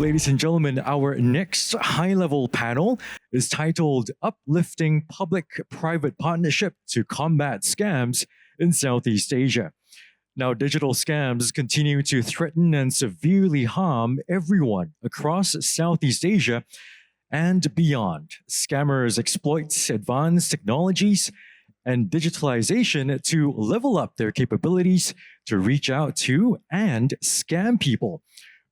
Ladies and gentlemen, our next high level panel is titled Uplifting Public Private Partnership to Combat Scams in Southeast Asia. Now, digital scams continue to threaten and severely harm everyone across Southeast Asia and beyond. Scammers exploit advanced technologies and digitalization to level up their capabilities to reach out to and scam people,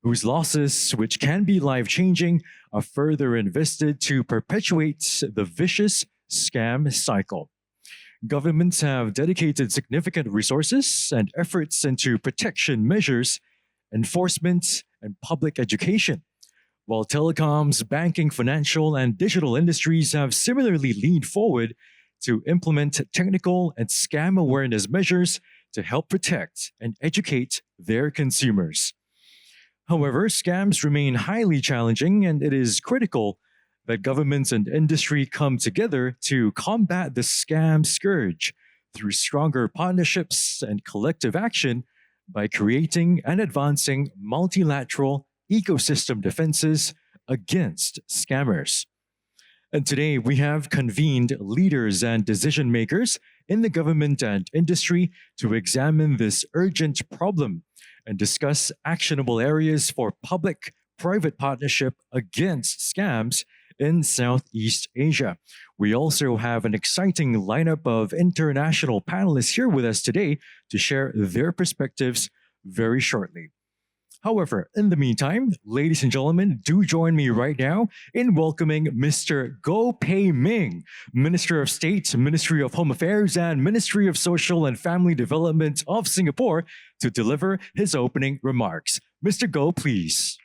whose losses, which can be life-changing, are further invested to perpetuate the vicious scam cycle. Governments have dedicated significant resources and efforts into protection measures, enforcement, and public education, while telecoms, banking, financial, and digital industries have similarly leaned forward to implement technical and scam awareness measures to help protect and educate their consumers. However, scams remain highly challenging, and it is critical that governments and industry come together to combat the scam scourge through stronger partnerships and collective action by creating and advancing multilateral ecosystem defenses against scammers. And today we have convened leaders and decision makers in the government and industry to examine this urgent problem and discuss actionable areas for public-private partnership against scams in Southeast Asia. We also have an exciting lineup of international panelists here with us today to share their perspectives very shortly. However, in the meantime, ladies and gentlemen, do join me right now in welcoming Mr. Goh Pei Ming, Minister of State, Ministry of Home Affairs, and Ministry of Social and Family Development of Singapore to deliver his opening remarks. Mr. Goh, please.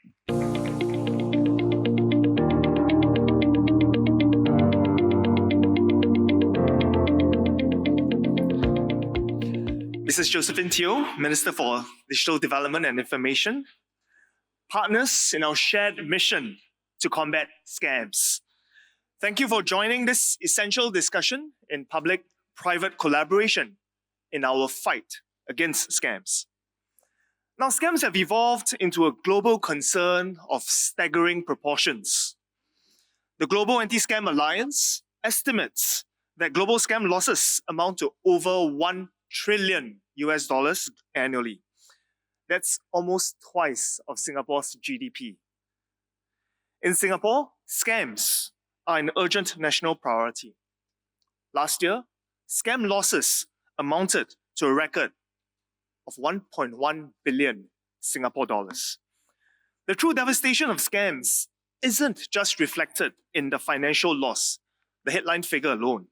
Mrs. Josephine Teo, Minister for Digital Development and Information, partners in our shared mission to combat scams. Thank you for joining this essential discussion in public-private collaboration in our fight against scams. Now, scams have evolved into a global concern of staggering proportions. The Global Anti-Scam Alliance estimates that global scam losses amount to over $1 trillion annually. That's almost twice of Singapore's GDP. In Singapore, scams are an urgent national priority. Last year, scam losses amounted to a record of 1.1 billion Singapore dollars. The true devastation of scams isn't just reflected in the financial loss, the headline figure alone.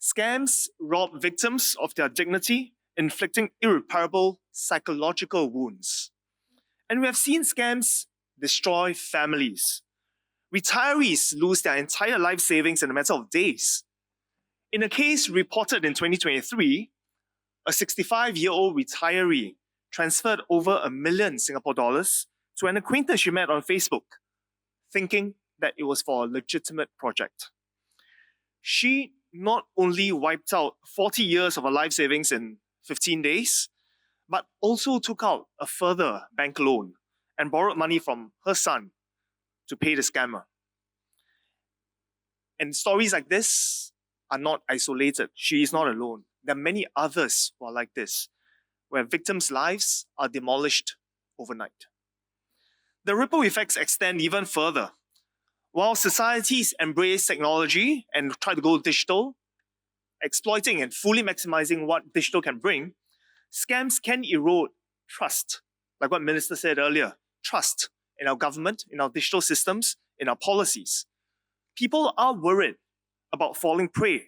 Scams rob victims of their dignity, inflicting irreparable psychological wounds. And we have seen scams destroy families. Retirees lose their entire life savings in a matter of days. In a case reported in 2023, a 65-year-old retiree transferred over $1 million Singapore dollars to an acquaintance she met on Facebook, thinking that it was for a legitimate project. She not only wiped out 40 years of her life savings in 15 days, but also took out a further bank loan and borrowed money from her son to pay the scammer. And stories like this are not isolated. She is not alone. There are many others who are like this, where victims' lives are demolished overnight. The ripple effects extend even further. While societies embrace technology and try to go digital, exploiting and fully maximizing what digital can bring, scams can erode trust. Like what Minister said earlier, trust in our government, in our digital systems, in our policies. People are worried about falling prey,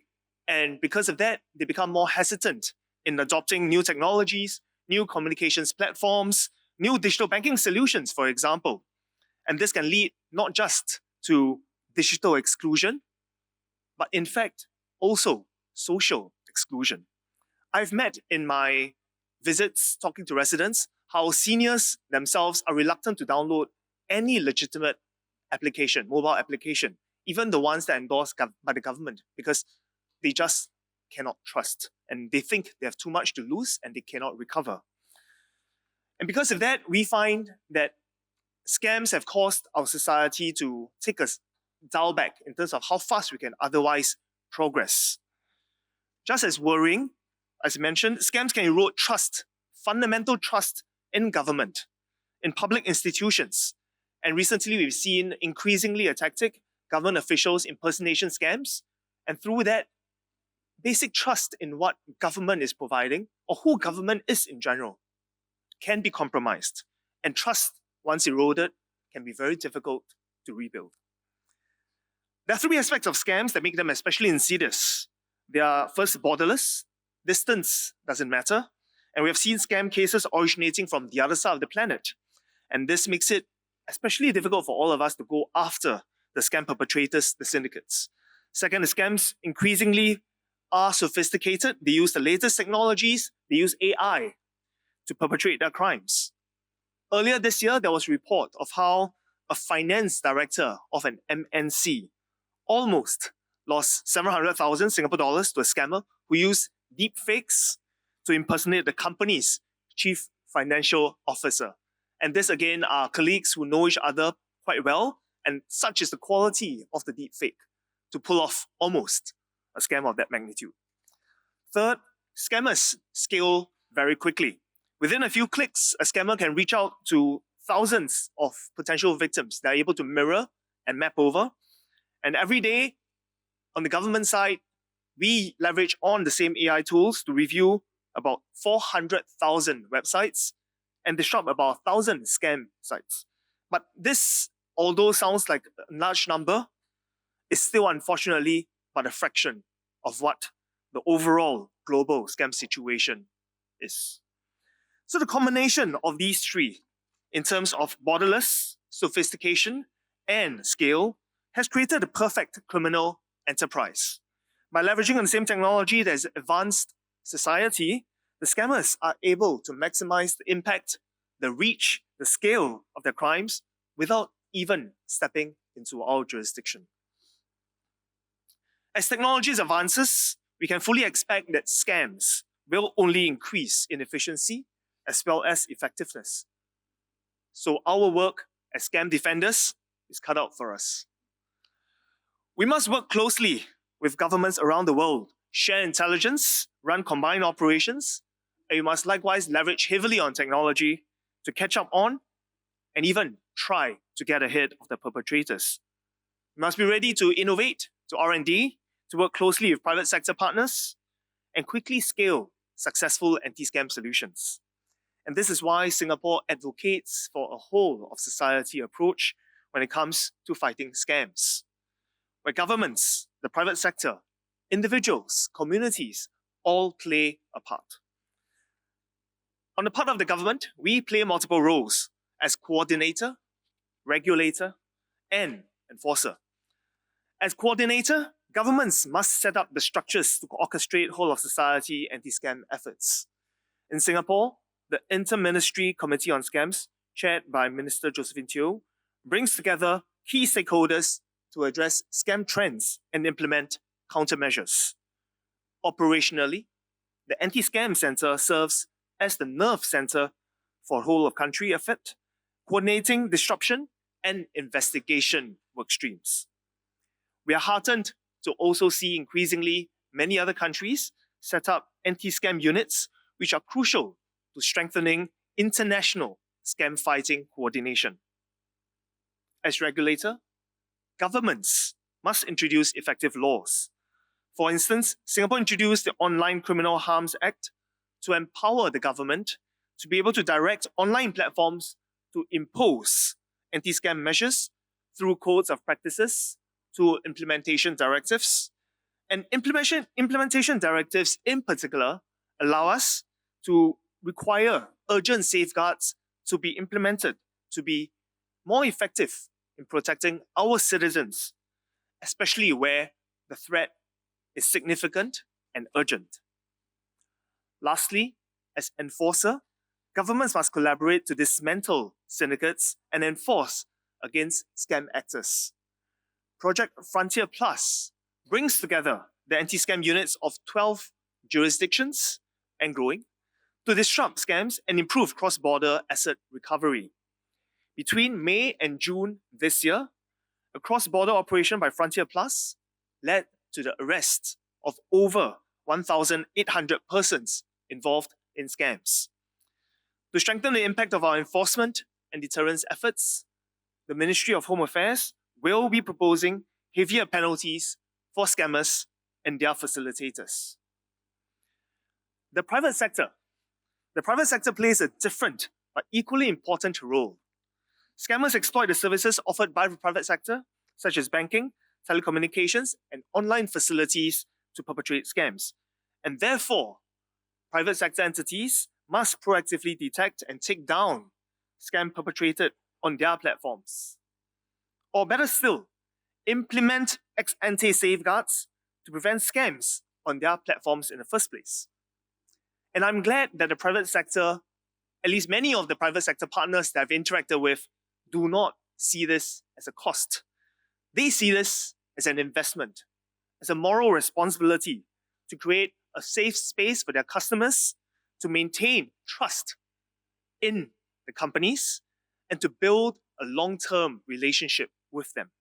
and because of that, they become more hesitant in adopting new technologies, new communications platforms, new digital banking solutions, for example. And this can lead not just to digital exclusion, but in fact, also social exclusion. I've met in my visits talking to residents how seniors themselves are reluctant to download any legitimate application, mobile application, even the ones that are endorsed by the government, because they just cannot trust and they think they have too much to lose and they cannot recover. And because of that, we find that scams have caused our society to take a dial back in terms of how fast we can otherwise progress. Just as worrying, as I mentioned, scams can erode trust, fundamental trust in government, in public institutions. And recently we've seen increasingly a tactic, government officials impersonation scams, and through that, basic trust in what government is providing or who government is in general can be compromised. And trust, once eroded, can be very difficult to rebuild. There are three aspects of scams that make them especially insidious. They are first, borderless. Distance doesn't matter. And we have seen scam cases originating from the other side of the planet. And this makes it especially difficult for all of us to go after the scam perpetrators, the syndicates. Second, the scams increasingly are sophisticated. They use the latest technologies. They use AI to perpetrate their crimes. Earlier this year, there was a report of how a finance director of an MNC almost lost 700,000 Singapore dollars to a scammer who used deep fakes to impersonate the company's chief financial officer. And this again are colleagues who know each other quite well, and such is the quality of the deep fake to pull off almost a scam of that magnitude. Third, scammers scale very quickly. Within a few clicks, a scammer can reach out to thousands of potential victims they're able to mirror and map over. And every day, on the government side, we leverage on the same AI tools to review about 400,000 websites and disrupt about 1,000 scam sites. But this, although sounds like a large number, is still unfortunately but a fraction of what the overall global scam situation is. So the combination of these three, in terms of borderless, sophistication, and scale, has created a perfect criminal enterprise. By leveraging on the same technology that has advanced society, the scammers are able to maximize the impact, the reach, the scale of their crimes without even stepping into our jurisdiction. As technology advances, we can fully expect that scams will only increase in efficiency as well as effectiveness. So our work as scam defenders is cut out for us. We must work closely with governments around the world, share intelligence, run combined operations, and we must likewise leverage heavily on technology to catch up on and even try to get ahead of the perpetrators. We must be ready to innovate, to R&D, to work closely with private sector partners, and quickly scale successful anti-scam solutions. And this is why Singapore advocates for a whole of society approach when it comes to fighting scams, where governments, the private sector, individuals, communities all play a part. On the part of the government, we play multiple roles as coordinator, regulator, and enforcer. As coordinator, governments must set up the structures to orchestrate whole of society anti-scam efforts. In Singapore, the Inter-Ministry Committee on Scams, chaired by Minister Josephine Teo, brings together key stakeholders to address scam trends and implement countermeasures. Operationally, the Anti-Scam Centre serves as the nerve centre for whole of country effort, coordinating disruption and investigation work streams. We are heartened to also see increasingly many other countries set up anti-scam units, which are crucial to strengthening international scam fighting coordination. As regulator, governments must introduce effective laws. For instance, Singapore introduced the Online Criminal Harms Act to empower the government to be able to direct online platforms to impose anti-scam measures through codes of practices to implementation directives. And implementation directives in particular allow us to require urgent safeguards to be implemented to be more effective in protecting our citizens, especially where the threat is significant and urgent. Lastly, as enforcer, governments must collaborate to dismantle syndicates and enforce against scam actors. Project Frontier Plus brings together the anti-scam units of 12 jurisdictions and growing to disrupt scams and improve cross-border asset recovery. Between May and June this year, a cross-border operation by Frontier Plus led to the arrest of over 1,800 persons involved in scams. To strengthen the impact of our enforcement and deterrence efforts, the Ministry of Home Affairs will be proposing heavier penalties for scammers and their facilitators. The private sector plays a different but equally important role. Scammers exploit the services offered by the private sector, such as banking, telecommunications, and online facilities to perpetrate scams. And therefore, private sector entities must proactively detect and take down scam perpetrated on their platforms. Or better still, implement ex-ante safeguards to prevent scams on their platforms in the first place. And I'm glad that the private sector, at least many of the private sector partners that I've interacted with, do not see this as a cost. They see this as an investment, as a moral responsibility to create a safe space for their customers, to maintain trust in the companies, and to build a long-term relationship with them.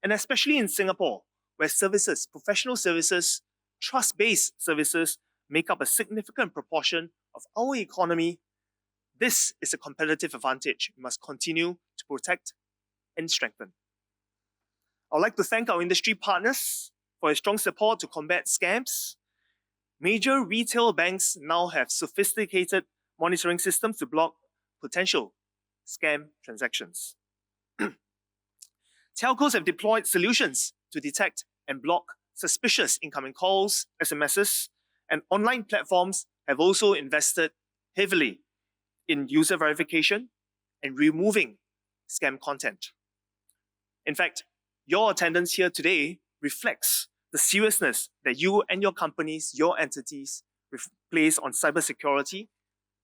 And especially in Singapore, where services, professional services, trust-based services make up a significant proportion of our economy, this is a competitive advantage we must continue to protect and strengthen. I'd like to thank our industry partners for their strong support to combat scams. Major retail banks now have sophisticated monitoring systems to block potential scam transactions. Telcos have deployed solutions to detect and block suspicious incoming calls, SMSs, and online platforms have also invested heavily in user verification and removing scam content. In fact, your attendance here today reflects the seriousness that you and your companies, your entities, place on cybersecurity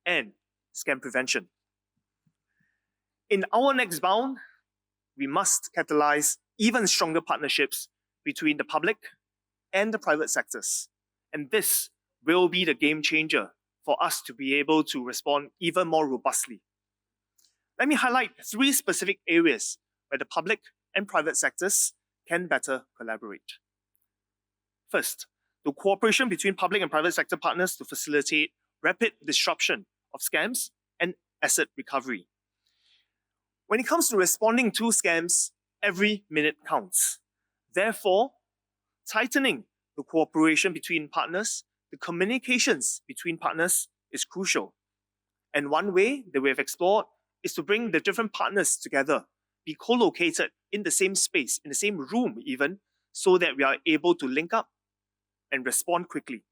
and scam prevention. In our next bound, we must catalyze even stronger partnerships between the public and the private sectors. And this will be the game changer for us to be able to respond even more robustly. Let me highlight 3 specific areas where the public and private sectors can better collaborate. First, the cooperation between public and private sector partners to facilitate rapid disruption of scams and asset recovery. When it comes to responding to scams, every minute counts. Therefore, tightening the cooperation between partners, the communications between partners is crucial. And one way that we have explored is to bring the different partners together, be co-located in the same space, in the same room even, so that we are able to link up and respond quickly.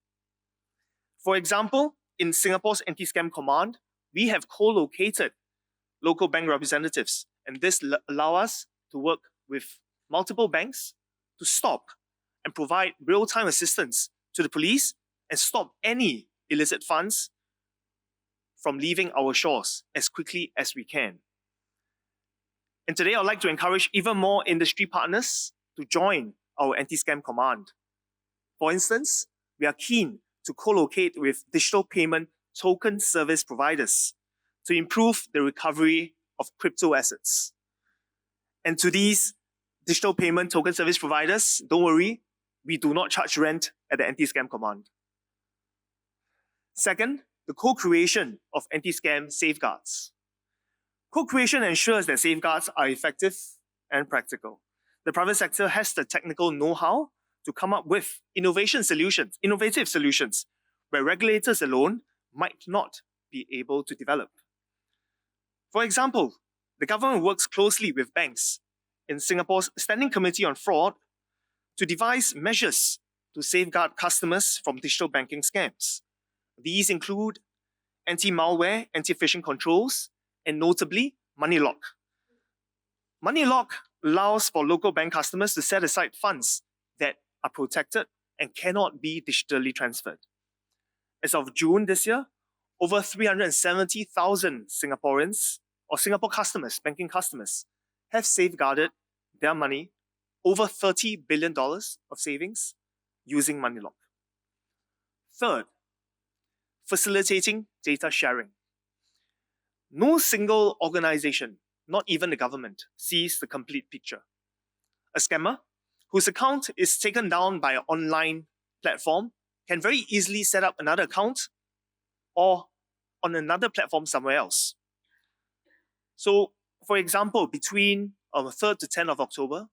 For example, in Singapore's Anti-Scam Command, we have co-located local bank representatives, and this allows us to work with multiple banks to stop and provide real-time assistance to the police and stop any illicit funds from leaving our shores as quickly as we can. And today I'd like to encourage even more industry partners to join our Anti-Scam Command. For instance, we are keen to co-locate with digital payment token service providers to improve the recovery of crypto assets. And to these digital payment token service providers, don't worry, we do not charge rent at the Anti-Scam Command. Second, the co-creation of anti-scam safeguards. Co-creation ensures that safeguards are effective and practical. The private sector has the technical know-how to come up with innovative solutions where regulators alone might not be able to develop. For example, the government works closely with banks in Singapore's Standing Committee on Fraud to devise measures to safeguard customers from digital banking scams. These include anti-malware, anti-phishing controls, and notably, Money Lock. Money Lock allows for local bank customers to set aside funds that are protected and cannot be digitally transferred. As of June this year, over 370,000 Singaporeans or Singapore customers, banking customers, have safeguarded their money, over $30 billion of savings, using Money Lock. Third, facilitating data sharing. No single organization not even the government, sees the complete picture. A scammer whose account is taken down by an online platform can very easily set up another account or on another platform somewhere else. So, for example, between 3rd to 10th of October,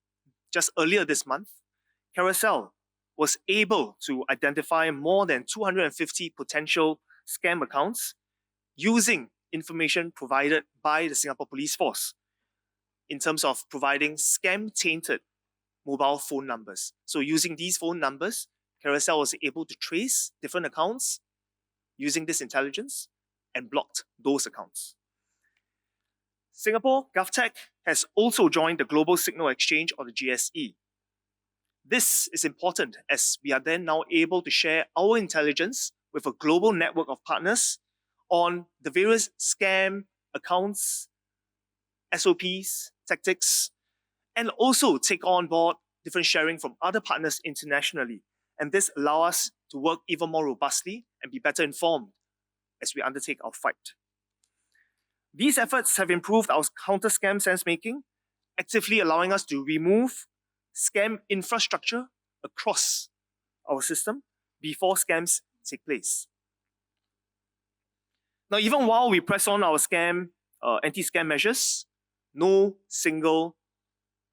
just earlier this month, Carousel was able to identify more than 250 potential scam accounts using information provided by the Singapore Police Force in terms of providing scam-tainted mobile phone numbers. So using these phone numbers, Carousel was able to trace different accounts using this intelligence and blocked those accounts. Singapore GovTech has also joined the Global Signal Exchange, or the GSE. This is important as we are then now able to share our intelligence with a global network of partners on the various scam accounts, SOPs, tactics, and also take on board different sharing from other partners internationally. And this allows us to work even more robustly and be better informed as we undertake our fight. These efforts have improved our counter-scam sense-making, actively allowing us to remove scam infrastructure across our system before scams take place. Now, even while we press on our anti-scam measures, no single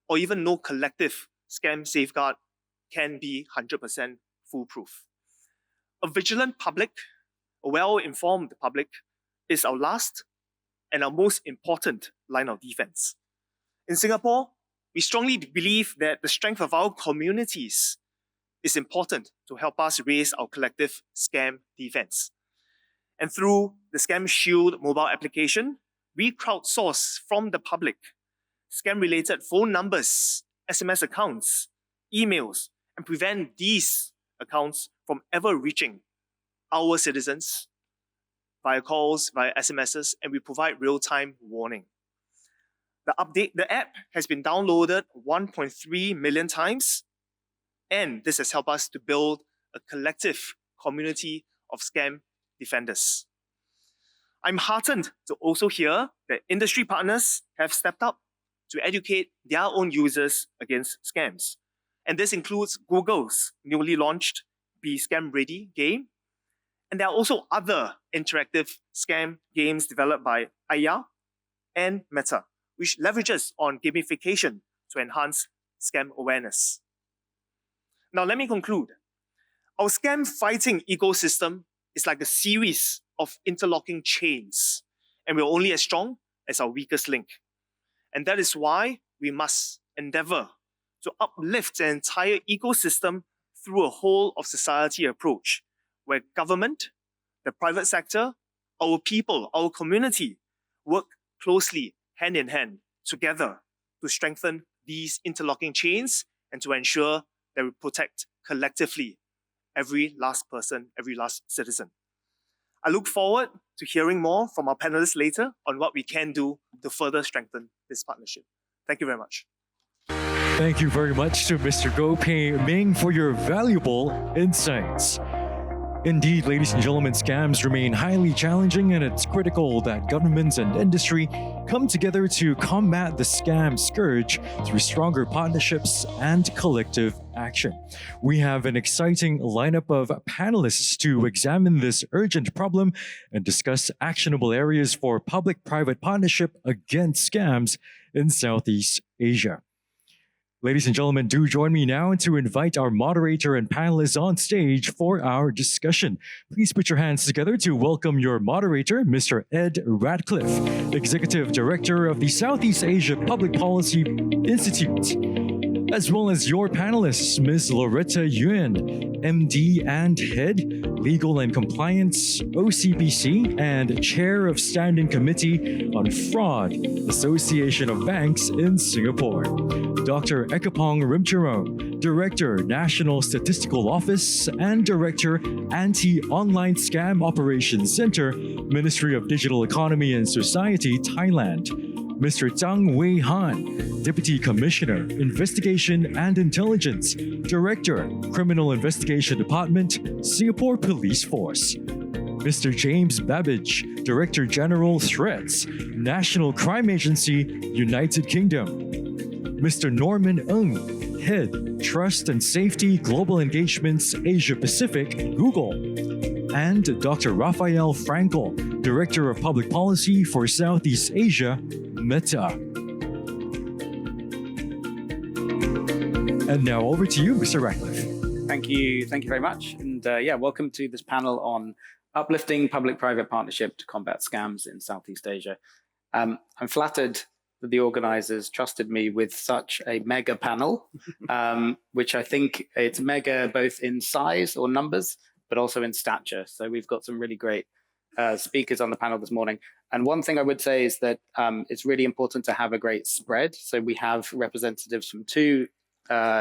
or even no collective scam safeguard can be 100% foolproof. A vigilant public, a well-informed public, is our last and our most important line of defense. In Singapore, we strongly believe that the strength of our communities is important to help us raise our collective scam defense. And through the Scam Shield mobile application, we crowdsource from the public scam-related phone numbers, SMS accounts, emails, and prevent these accounts from ever reaching our citizens via calls, via SMSs, and we provide real-time warning. The app has been downloaded 1.3 million times, and this has helped us to build a collective community of scam defenders. I'm heartened to also hear that industry partners have stepped up to educate their own users against scams. And this includes Google's newly launched Be Scam Ready game. And there are also other interactive scam games developed by Aya and Meta, which leverages on gamification to enhance scam awareness. Now, let me conclude. Our scam fighting ecosystem is like a series of interlocking chains, and we're only as strong as our weakest link. And that is why we must endeavor to uplift the entire ecosystem through a whole of society approach, where government, the private sector, our people, our community work closely, hand in hand, together to strengthen these interlocking chains and to ensure that we protect collectively every last person, every last citizen. I look forward to hearing more from our panelists later on what we can do to further strengthen this partnership. Thank you very much. Thank you very much to Mr. Goh Pei Ming for your valuable insights. Indeed, ladies and gentlemen, scams remain highly challenging, and it's critical that governments and industry come together to combat the scam scourge through stronger partnerships and collective action. We have an exciting lineup of panelists to examine this urgent problem and discuss actionable areas for public-private partnership against scams in Southeast Asia. Ladies and gentlemen, do join me now to invite our moderator and panelists on stage for our discussion. Please put your hands together to welcome your moderator, Mr. Ed Radcliffe, Executive Director of the Southeast Asia Public Policy Institute, as well as your panelists, Ms. Loretta Yuan, MD and Head, Legal and Compliance, OCBC, and Chair of Standing Committee on Fraud, Association of Banks in Singapore. Dr. Ekapong Rimcharoen, Director, National Statistical Office and Director, Anti-Online Scam Operations Center, Ministry of Digital Economy and Society, Thailand. Mr. Zhang Wei Han, Deputy Commissioner, Investigation and Intelligence, Director, Criminal Investigation Department, Singapore Police Force. Mr. James Babbage, Director General Threats, National Crime Agency, United Kingdom. Mr. Norman Ng, Head, Trust and Safety Global Engagements Asia Pacific, Google. And Dr. Raphael Frankel, Director of Public Policy for Southeast Asia, Meta. And now over to you, Mr. Ratcliffe. Thank you very much. And welcome to this panel on uplifting public-private partnership to combat scams in Southeast Asia. I'm flattered that the organizers trusted me with such a mega panel, which I think it's mega both in size or numbers, but also in stature. So we've got some really great speakers on the panel this morning. And one thing I would say is that it's really important to have a great spread. So we have representatives from two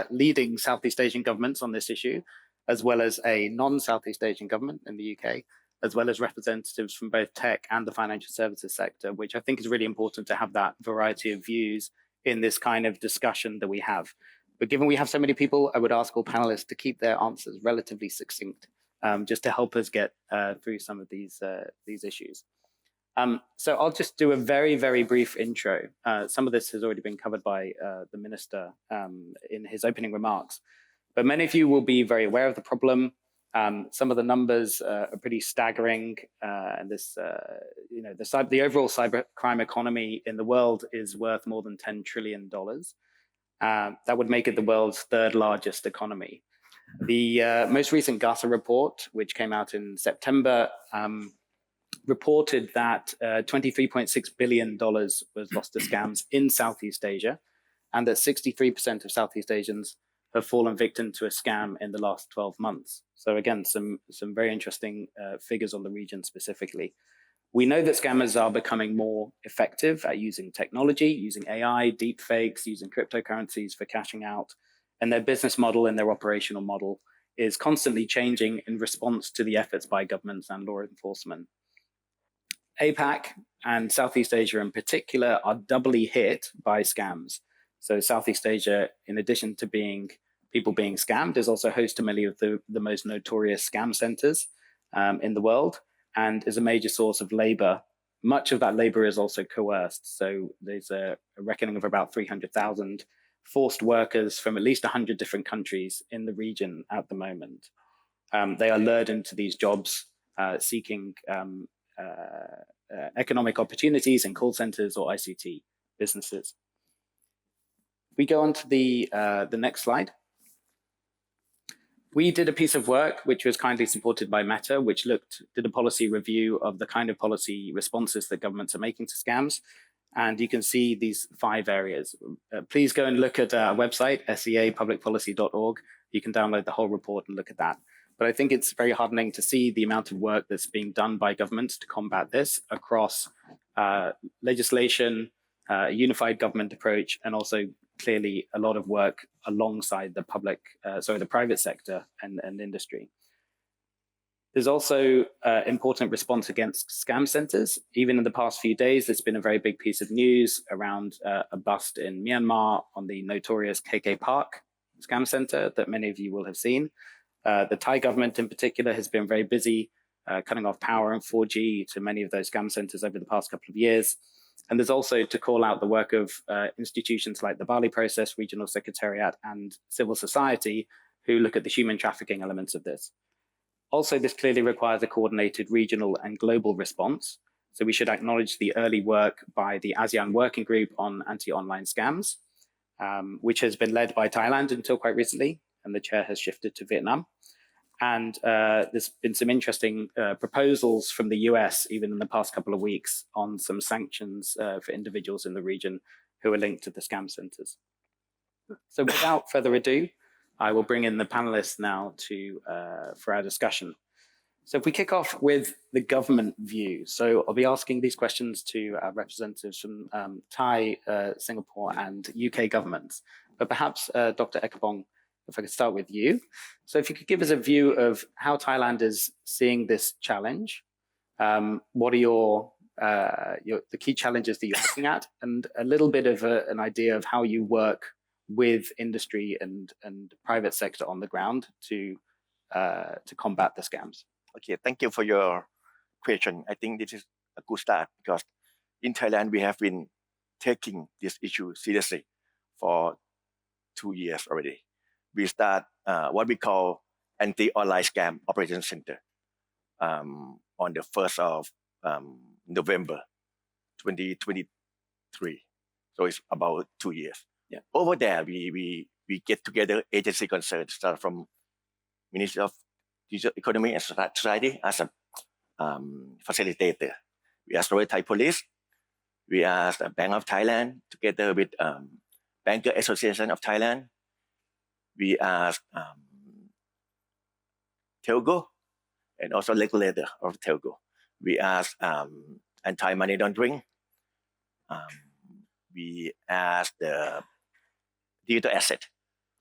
leading Southeast Asian governments on this issue, as well as a non-Southeast Asian government in the UK, as well as representatives from both tech and the financial services sector, which I think is really important to have that variety of views in this kind of discussion that we have. But given we have so many people, I would ask all panelists to keep their answers relatively succinct, just to help us get through some of these issues. So I'll just do a very, very brief intro. Some of this has already been covered by the Minister in his opening remarks, but many of you will be very aware of the problem. Some of the numbers are pretty staggering, and this, the overall cybercrime economy in the world is worth more than $10 trillion. That would make it the world's third largest economy. The most recent GASA report, which came out in September, reported that $23.6 billion was lost to scams in Southeast Asia, and that 63% of Southeast Asians have fallen victim to a scam in the last 12 months. So again, some very interesting figures on the region specifically. We know that scammers are becoming more effective at using technology, using AI, deep fakes, using cryptocurrencies for cashing out, and their business model and their operational model is constantly changing in response to the efforts by governments and law enforcement. APAC and Southeast Asia in particular are doubly hit by scams. So Southeast Asia, in addition to people being scammed, is also host to many of the most notorious scam centers in the world, and is a major source of labor. Much of that labor is also coerced. So there's a reckoning of about 300,000 forced workers from at least 100 different countries in the region at the moment. They are lured into these jobs seeking economic opportunities in call centers or ICT businesses. We go on to the next slide. We did a piece of work which was kindly supported by Meta, which did a policy review of the kind of policy responses that governments are making to scams. And you can see these 5 areas. Please go and look at our website, seapublicpolicy.org. You can download the whole report and look at that. But I think it's very heartening to see the amount of work that's being done by governments to combat this across legislation, a unified government approach, and also clearly a lot of work alongside the private sector and industry. There's also important response against scam centers. Even in the past few days, there's been a very big piece of news around a bust in Myanmar on the notorious KK Park scam center that many of you will have seen. The Thai government in particular has been very busy cutting off power and 4G to many of those scam centers over the past couple of years. And there's also to call out the work of institutions like the Bali Process, Regional Secretariat, and civil society who look at the human trafficking elements of this. Also, this clearly requires a coordinated regional and global response. So we should acknowledge the early work by the ASEAN Working Group on Anti-Online Scams, which has been led by Thailand until quite recently, and the chair has shifted to Vietnam. And there's been some interesting proposals from the US, even in the past couple of weeks, on some sanctions for individuals in the region who are linked to the scam centers. So without further ado, I will bring in the panelists now for our discussion. So if we kick off with the government view, so I'll be asking these questions to our representatives from Thai, Singapore, and UK governments. But perhaps Dr. Ekapong, if I could start with you. So if you could give us a view of how Thailand is seeing this challenge, what are the key challenges that you're looking at, and a little bit of an idea of how you work with industry and private sector on the ground to combat the scams. Okay, thank you for your question, I think this is a good start because in Thailand, we have been taking this issue seriously for 2 years already. We start what we call anti-online scam operation center on the 1st of November 2023. So it's about 2 years. Yeah. Over there, we get together agency concerned, start from Ministry of Digital Economy and Society as a facilitator. We asked Royal Thai Police. We asked the Bank of Thailand together with Banker Association of Thailand. We asked Telco and also regulator of Telco. We asked anti-money laundering. We asked the digital asset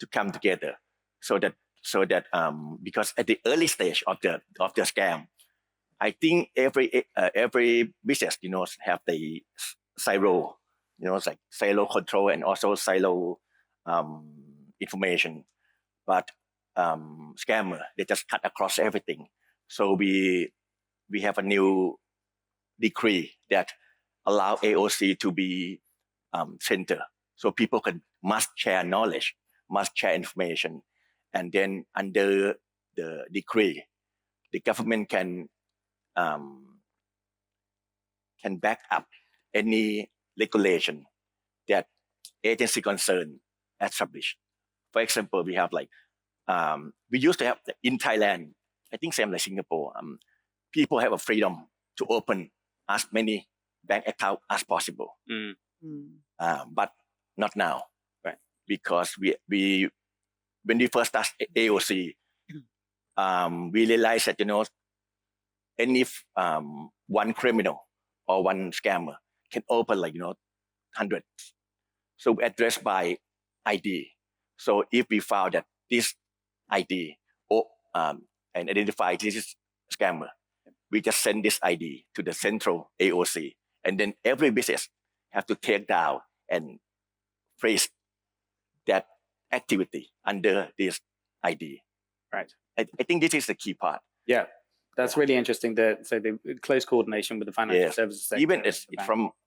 to come together so that because at the early stage of the scam, I think every business have the silo, it's like silo control and also silo information, but scammer they just cut across everything. So we have a new decree that allow AOC to be center, so people must share knowledge, must share information, and then under the decree, the government can back up any regulation that agency concerned established. For example, we have we used to have in Thailand, I think same like Singapore, people have a freedom to open as many bank accounts as possible. But not now, right? Because we when we first started AOC, we realized that any one criminal or one scammer can open hundreds. So we address by ID. So if we found that this ID and identify this is scammer, we just send this ID to the central AOC, and then every business have to take down and freeze that activity under this ID. Right. I think this is the key part. Yeah, that's really interesting. So the close coordination with the financial services sector. Even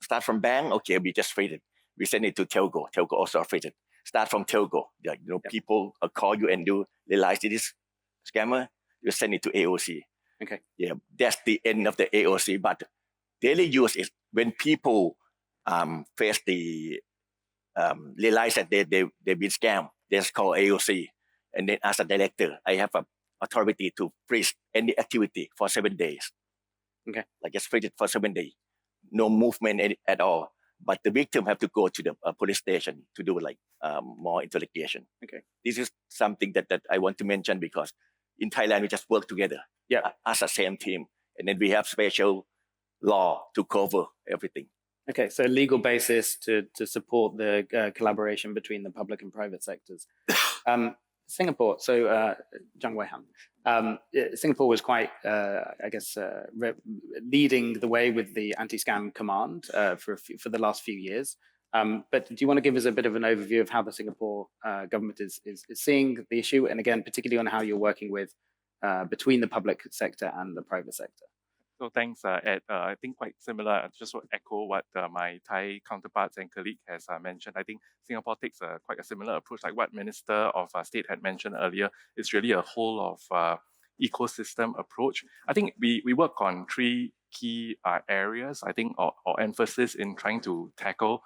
start from bank, okay, we just freeze it. We send it to Telco. Telco also freeze it. Start from Telco. People call you and you realize it is scammer, you send it to AOC. Okay. Yeah, that's the end of the AOC. But daily use is when people face the realize that they've been scammed. They just call AOC, and then as a director, I have a authority to freeze any activity for 7 days. Okay, just freeze it for 7 days, no movement at all. But the victim have to go to the police station to do more interrogation. Okay, this is something that I want to mention because in Thailand we just work together. Yeah, as a same team, and then we have special law to cover everything. Okay, so legal basis to support the collaboration between the public and private sectors. Singapore, so Jung Wei Han, Singapore was quite, leading the way with the anti-scam command for the last few years. But do you want to give us a bit of an overview of how the Singapore government is seeing the issue, and again, particularly on how you're working with between the public sector and the private sector? So thanks, Ed. I think quite similar. I just want to echo what my Thai counterparts and colleague has mentioned. I think Singapore takes quite a similar approach, like what Minister of State had mentioned earlier. It's really a whole of ecosystem approach. I think we work on three key areas, I think, or emphasis in trying to tackle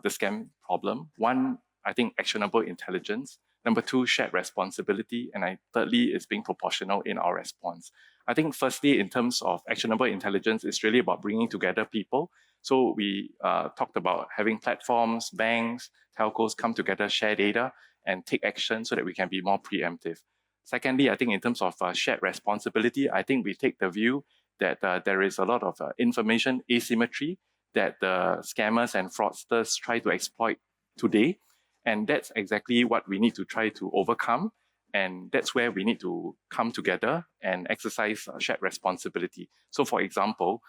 the scam problem. One, I think, actionable intelligence. Number two, shared responsibility. And thirdly, is being proportional in our response. I think firstly, in terms of actionable intelligence, it's really about bringing together people. So we talked about having platforms, banks, telcos come together, share data, and take action so that we can be more preemptive. Secondly, I think in terms of shared responsibility, I think we take the view that there is a lot of information asymmetry that the scammers and fraudsters try to exploit today. And that's exactly what we need to try to overcome. And that's where we need to come together and exercise shared responsibility. So for example,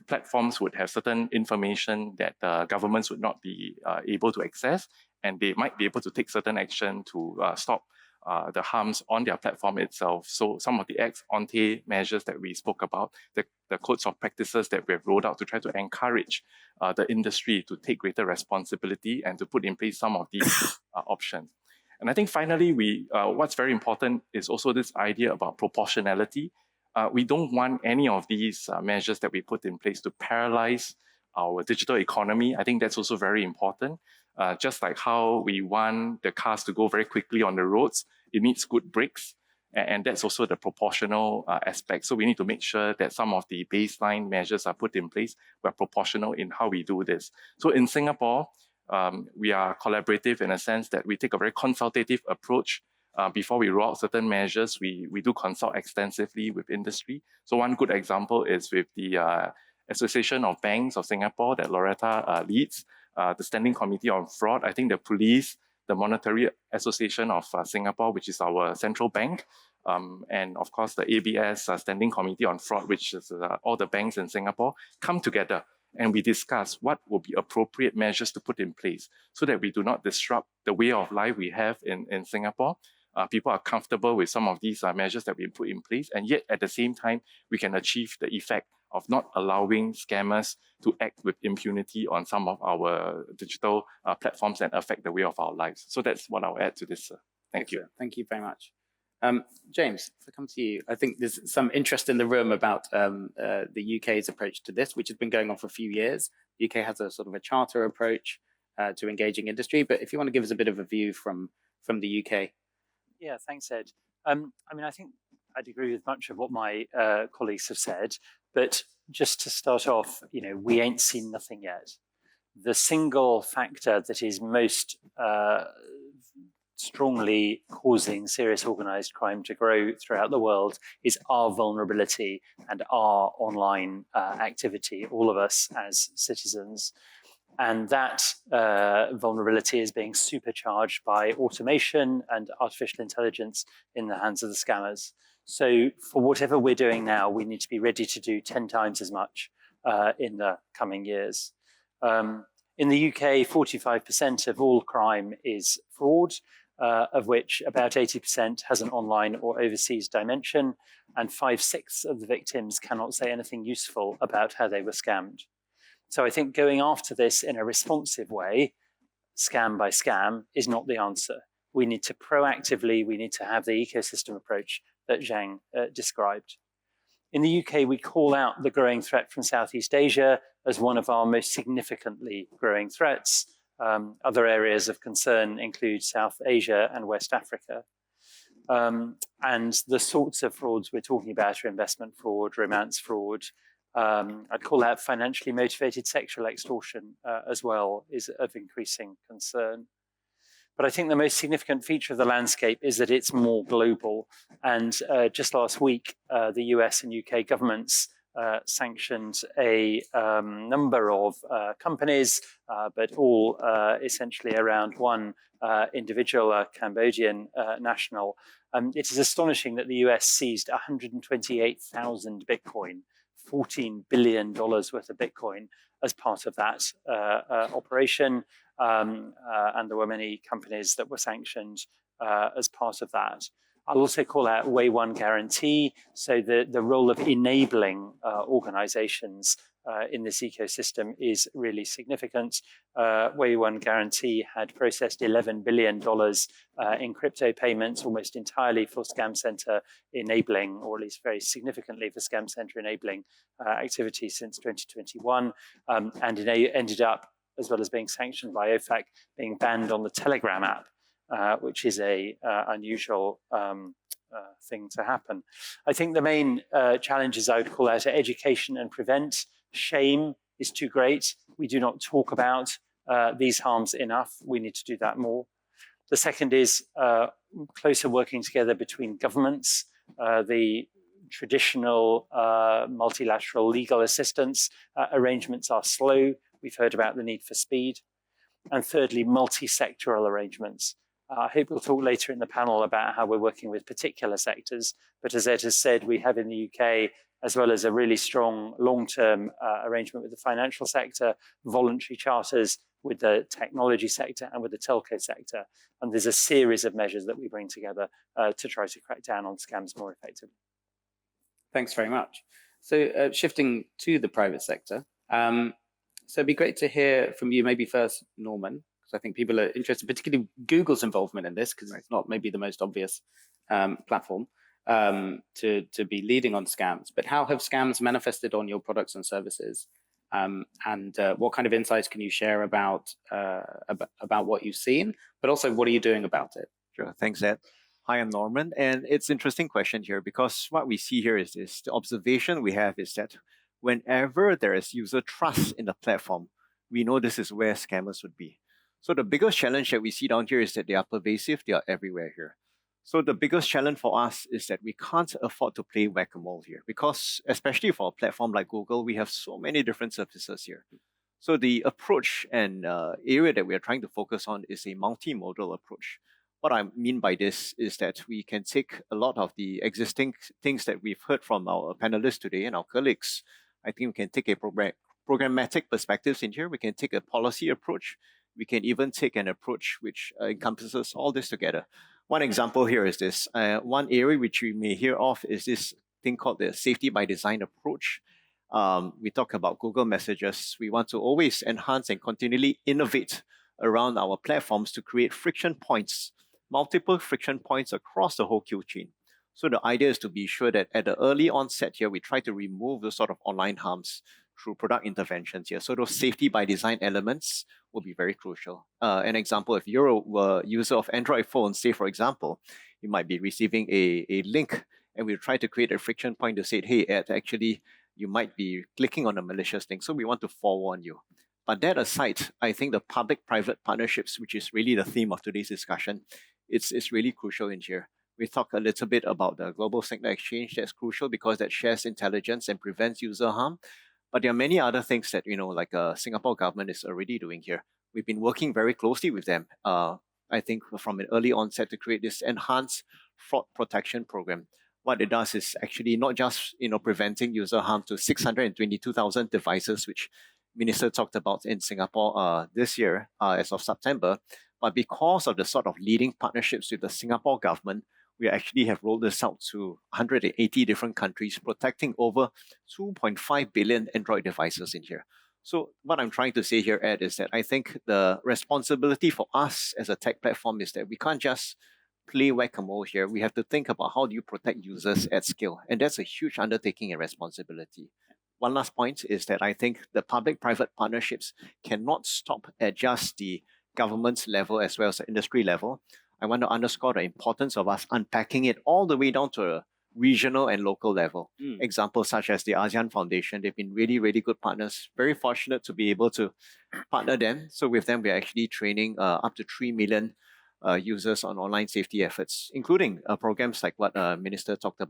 platforms would have certain information that governments would not be able to access, and they might be able to take certain action to stop the harms on their platform itself. So some of the ex-ante measures that we spoke about, the codes of practices that we have rolled out to try to encourage the industry to take greater responsibility and to put in place some of these options. And I think finally, what's very important is also this idea about proportionality. We don't want any of these measures that we put in place to paralyze our digital economy. I think that's also very important. Just like how we want the cars to go very quickly on the roads, it needs good brakes. And that's also the proportional aspect. So we need to make sure that some of the baseline measures are put in place. We're proportional in how we do this. So in Singapore, we are collaborative in a sense that we take a very consultative approach. Before we roll out certain measures, we do consult extensively with industry. So one good example is with the Association of Banks of Singapore that Loretta leads, the Standing Committee on Fraud. I think the police, the Monetary Association of Singapore, which is our central bank, and of course the ABS Standing Committee on Fraud, which is all the banks in Singapore, come together and we discuss what will be appropriate measures to put in place so that we do not disrupt the way of life we have in Singapore. People are comfortable with some of these measures that we put in place, and yet at the same time, we can achieve the effect of not allowing scammers to act with impunity on some of our digital platforms and affect the way of our lives. So that's what I'll add to this. Thank you. Thank you very much. James, if I come to you, I think there's some interest in the room about the UK's approach to this, which has been going on for a few years. The UK has a sort of a charter approach to engaging industry, but if you want to give us a bit of a view from the UK. Yeah, thanks, Ed. I mean, I think I'd agree with much of what my colleagues have said, but just to start off, we ain't seen nothing yet. The single factor that is most strongly causing serious organized crime to grow throughout the world is our vulnerability and our online activity, all of us as citizens. And that vulnerability is being supercharged by automation and artificial intelligence in the hands of the scammers. So for whatever we're doing now, we need to be ready to do 10 times as much in the coming years. In the UK, 45% of all crime is fraud, of which about 80% has an online or overseas dimension, and 5/6 of the victims cannot say anything useful about how they were scammed. So I think going after this in a responsive way, scam by scam, is not the answer. We need to proactively, we need to have the ecosystem approach that Zhang described. In the UK, we call out the growing threat from Southeast Asia as one of our most significantly growing threats. Other areas of concern include South Asia and West Africa. And the sorts of frauds we're talking about are investment fraud, romance fraud. I'd call out financially motivated sexual extortion as well is of increasing concern. But I think the most significant feature of the landscape is that it's more global. And just last week, the US and UK governments sanctioned a number of companies, but all essentially around one individual, a Cambodian national. It is astonishing that the US seized 128,000 Bitcoin, $14 billion worth of Bitcoin as part of that operation. And there were many companies that were sanctioned as part of that. I'll also call out Way One Guarantee. So the role of enabling organizations in this ecosystem is really significant. Way One Guarantee had processed $11 billion in crypto payments, almost entirely for Scam Center enabling, or at least very significantly for Scam Center enabling activity since 2021. And it ended up, as well as being sanctioned by OFAC, being banned on the Telegram app. Which is a unusual thing to happen. I think the main challenges I would call out are education and prevent. Shame is too great. We do not talk about these harms enough. We need to do that more. The second is closer working together between governments. The traditional multilateral legal assistance arrangements are slow. We've heard about the need for speed. And thirdly, multi-sectoral arrangements. I hope we'll talk later in the panel about how we're working with particular sectors. But as Ed has said, we have in the UK, as well as a really strong long-term arrangement with the financial sector, voluntary charters with the technology sector and with the telco sector. And there's a series of measures that we bring together to try to crack down on scams more effectively. Thanks very much. So shifting to the private sector, so it'd be great to hear from you, maybe first, Norman, because I think people are interested, particularly Google's involvement in this, because it's not maybe the most obvious platform to be leading on scams. But how have scams manifested on your products and services? And what kind of insights can you share about what you've seen, but also what are you doing about it? Sure, thanks, Ed. Hi, I'm Norman, and it's an interesting question here because what we see here is this. The observation we have is that whenever there is user trust in the platform, we know this is where scammers would be. So the biggest challenge that we see down here is that they are pervasive, they are everywhere here. So the biggest challenge for us is that we can't afford to play whack-a-mole here because especially for a platform like Google, we have so many different services here. So the approach and area that we are trying to focus on is a multimodal approach. What I mean by this is that we can take a lot of the existing things that we've heard from our panelists today and our colleagues. I think we can take a programmatic perspectives in here. We can take a policy approach. We can even take an approach which encompasses all this together. One example here is this. One area which we may hear of is this thing called the safety by design approach. We talk about Google Messages. We want to always enhance and continually innovate around our platforms to create friction points, multiple friction points across the whole queue chain. So the idea is to be sure that at the early onset here, we try to remove the sort of online harms through product interventions here. So those safety by design elements will be very crucial. An example, if you're a user of Android phones, say for example, you might be receiving a link and we'll try to create a friction point to say, hey, Ed, actually, you might be clicking on a malicious link. So we want to forewarn you. But that aside, I think the public-private partnerships, which is really the theme of today's discussion, it's really crucial in here. We talk a little bit about the global signal exchange. That's crucial because that shares intelligence and prevents user harm. But there are many other things that, like Singapore government is already doing here. We've been working very closely with them, I think from an early onset to create this enhanced fraud protection program. What it does is actually not just, preventing user harm to 622,000 devices, which Minister talked about in Singapore this year as of September, but because of the sort of leading partnerships with the Singapore government, we actually have rolled this out to 180 different countries, protecting over 2.5 billion Android devices in here. So what I'm trying to say here, Ed, is that I think the responsibility for us as a tech platform is that we can't just play whack-a-mole here. We have to think about how do you protect users at scale. And that's a huge undertaking and responsibility. One last point is that I think the public-private partnerships cannot stop at just the government level as well as the industry level. I want to underscore the importance of us unpacking it all the way down to a regional and local level. Examples such as the ASEAN Foundation, they've been really, really good partners. Very fortunate to be able to partner them. So with them, we're actually training up to 3 million users on online safety efforts, including programs like what Minister talked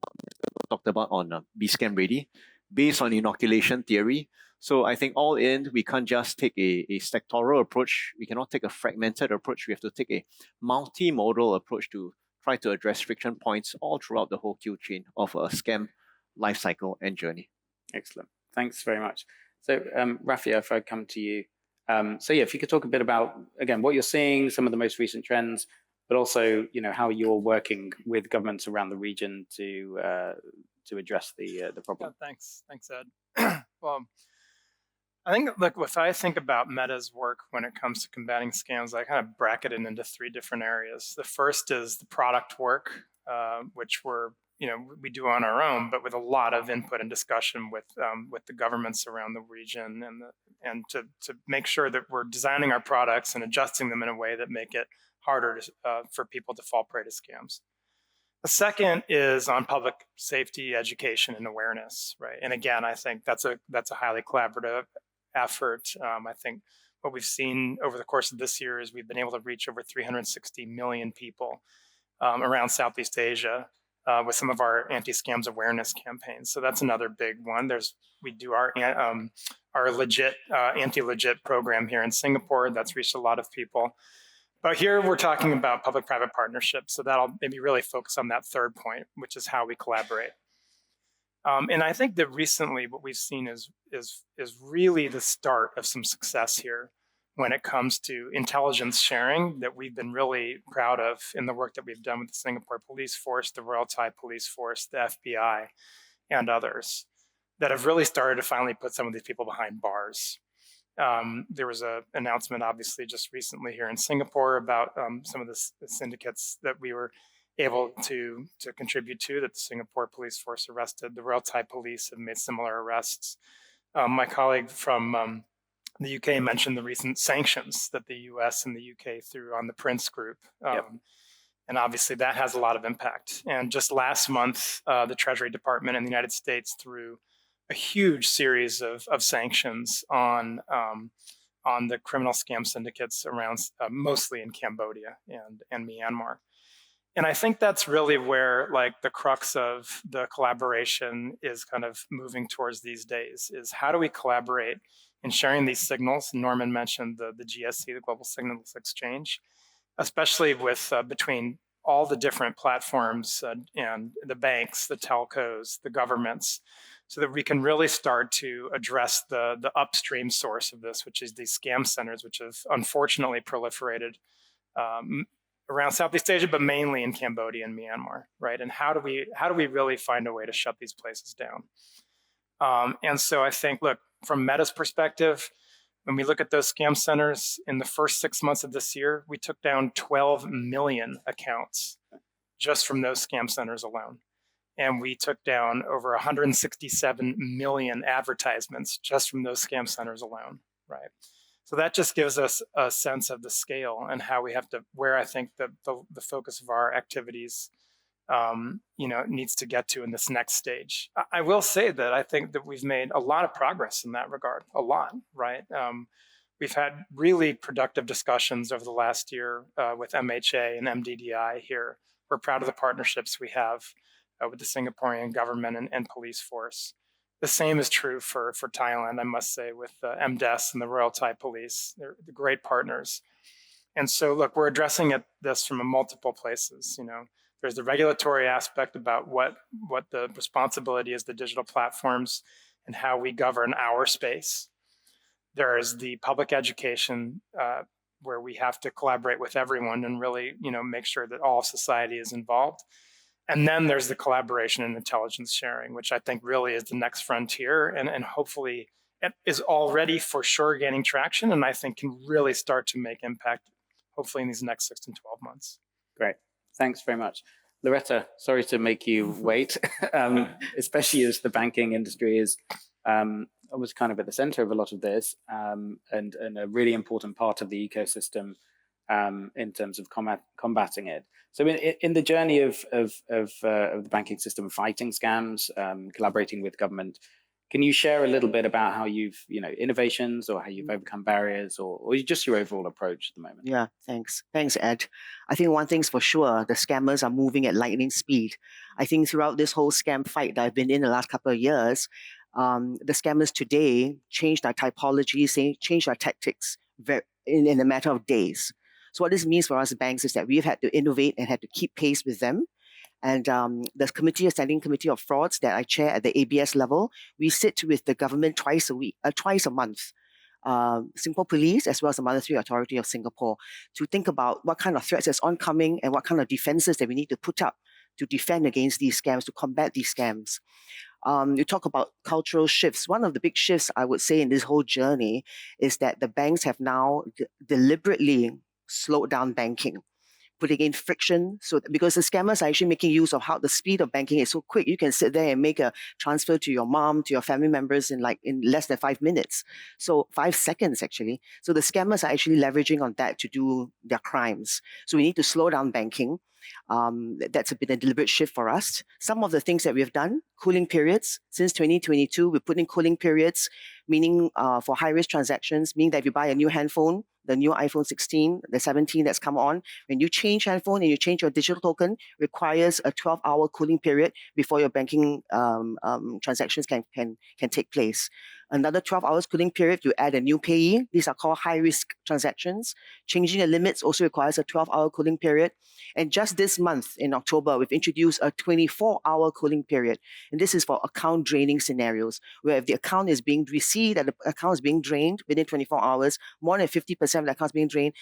about on Be Scam Ready, based on inoculation theory. So I think all in, we can't just take a sectoral approach. We cannot take a fragmented approach. We have to take a multimodal approach to try to address friction points all throughout the whole queue chain of a scam lifecycle and journey. Excellent. Thanks very much. So Rafia, if I come to you. If you could talk a bit about, again, what you're seeing, some of the most recent trends, but also, how you're working with governments around the region to address the problem. Yeah, thanks, Ed. Well, I think, if I think about Meta's work when it comes to combating scams, I kind of bracket it into 3 different areas. The first is the product work, which we do on our own, but with a lot of input and discussion with the governments around the region, and to make sure that we're designing our products and adjusting them in a way that make it harder for people to fall prey to scams. The second is on public safety education and awareness, right? And again, I think that's a highly collaborative effort. I think what we've seen over the course of this year is we've been able to reach over 360 million people around Southeast Asia with some of our anti-scams awareness campaigns. So that's another big one. We do our legit anti-legit program here in Singapore that's reached a lot of people. But here we're talking about public-private partnerships, so that'll maybe really focus on that third point, which is how we collaborate. And I think that recently what we've seen is really the start of some success here when it comes to intelligence sharing that we've been really proud of in the work that we've done with the Singapore Police Force, the Royal Thai Police Force, the FBI, and others that have really started to finally put some of these people behind bars. There was an announcement, obviously, just recently here in Singapore about some of the syndicates that we were able to contribute to, that the Singapore Police Force arrested. The Royal Thai Police have made similar arrests. My colleague from the UK mentioned the recent sanctions that the US and the UK threw on the Prince Group. And obviously that has a lot of impact. And just last month, the Treasury Department in the United States threw a huge series of sanctions on the criminal scam syndicates around, mostly in Cambodia and Myanmar. And I think that's really where like the crux of the collaboration is kind of moving towards these days, is how do we collaborate in sharing these signals? Norman mentioned the GSC, the Global Signals Exchange, especially with between all the different platforms and the banks, the telcos, the governments, so that we can really start to address the upstream source of this, which is these scam centers, which have unfortunately proliferated around Southeast Asia, but mainly in Cambodia and Myanmar, right? And how do we really find a way to shut these places down? And so I think, look, from Meta's perspective, when we look at those scam centers in the first 6 months of this year, we took down 12 million accounts just from those scam centers alone. And we took down over 167 million advertisements just from those scam centers alone, right? So that just gives us a sense of the scale and how we have to, where I think the focus of our activities, needs to get to in this next stage. I will say that I think that we've made a lot of progress in that regard, a lot, right? We've had really productive discussions over the last year with MHA and MDDI here. We're proud of the partnerships we have with the Singaporean government and police force. The same is true for Thailand, I must say, with MDES and the Royal Thai Police. They're great partners. And so, look, we're addressing this from multiple places. There's the regulatory aspect about what the responsibility is, the digital platforms, and how we govern our space. There is the public education, where we have to collaborate with everyone and really, make sure that all society is involved. And then there's the collaboration and intelligence sharing, which I think really is the next frontier, and hopefully it is already for sure gaining traction, and I think can really start to make impact, hopefully in these next 6 to 12 months. Great. Thanks very much. Loretta, sorry to make you wait, especially as the banking industry is was kind of at the center of a lot of this, and a really important part of the ecosystem in terms of combating it. So in the journey of the banking system fighting scams, collaborating with government, can you share a little bit about how you've, innovations or how you've overcome barriers or just your overall approach at the moment? Yeah, thanks. Thanks, Ed. I think one thing's for sure, the scammers are moving at lightning speed. I think throughout this whole scam fight that I've been in the last couple of years, the scammers today changed their typology, changed their tactics in a matter of days. So what this means for us banks is that we've had to innovate and had to keep pace with them. And the Standing Committee of Frauds that I chair at the ABS level, we sit with the government twice a month, Singapore Police as well as the Monetary Authority of Singapore, to think about what kind of threats is oncoming and what kind of defenses that we need to put up to defend against these scams, to combat these scams. You talk about cultural shifts. One of the big shifts I would say in this whole journey is that the banks have now deliberately slowed down banking, putting in friction, because the scammers are actually making use of how the speed of banking is so quick. You can sit there and make a transfer to your mom, to your family members in less than 5 minutes. So 5 seconds actually. So the scammers are actually leveraging on that to do their crimes. So we need to slow down banking. That's been a deliberate shift for us. Some of the things that we've done, cooling periods. Since 2022, we put in cooling periods, meaning for high-risk transactions, meaning that if you buy a new handphone, the new iPhone 16, the 17 that's come on, when you change handphone and you change your digital token, requires a 12-hour cooling period before your banking transactions can take place. Another 12 hours cooling period to add a new payee. These are called high-risk transactions. Changing the limits also requires a 12-hour cooling period. And just this month, in October, we've introduced a 24-hour cooling period. And this is for account draining scenarios, where if the account is being received, that the account is being drained within 24 hours, more than 50% of the accounts being drained,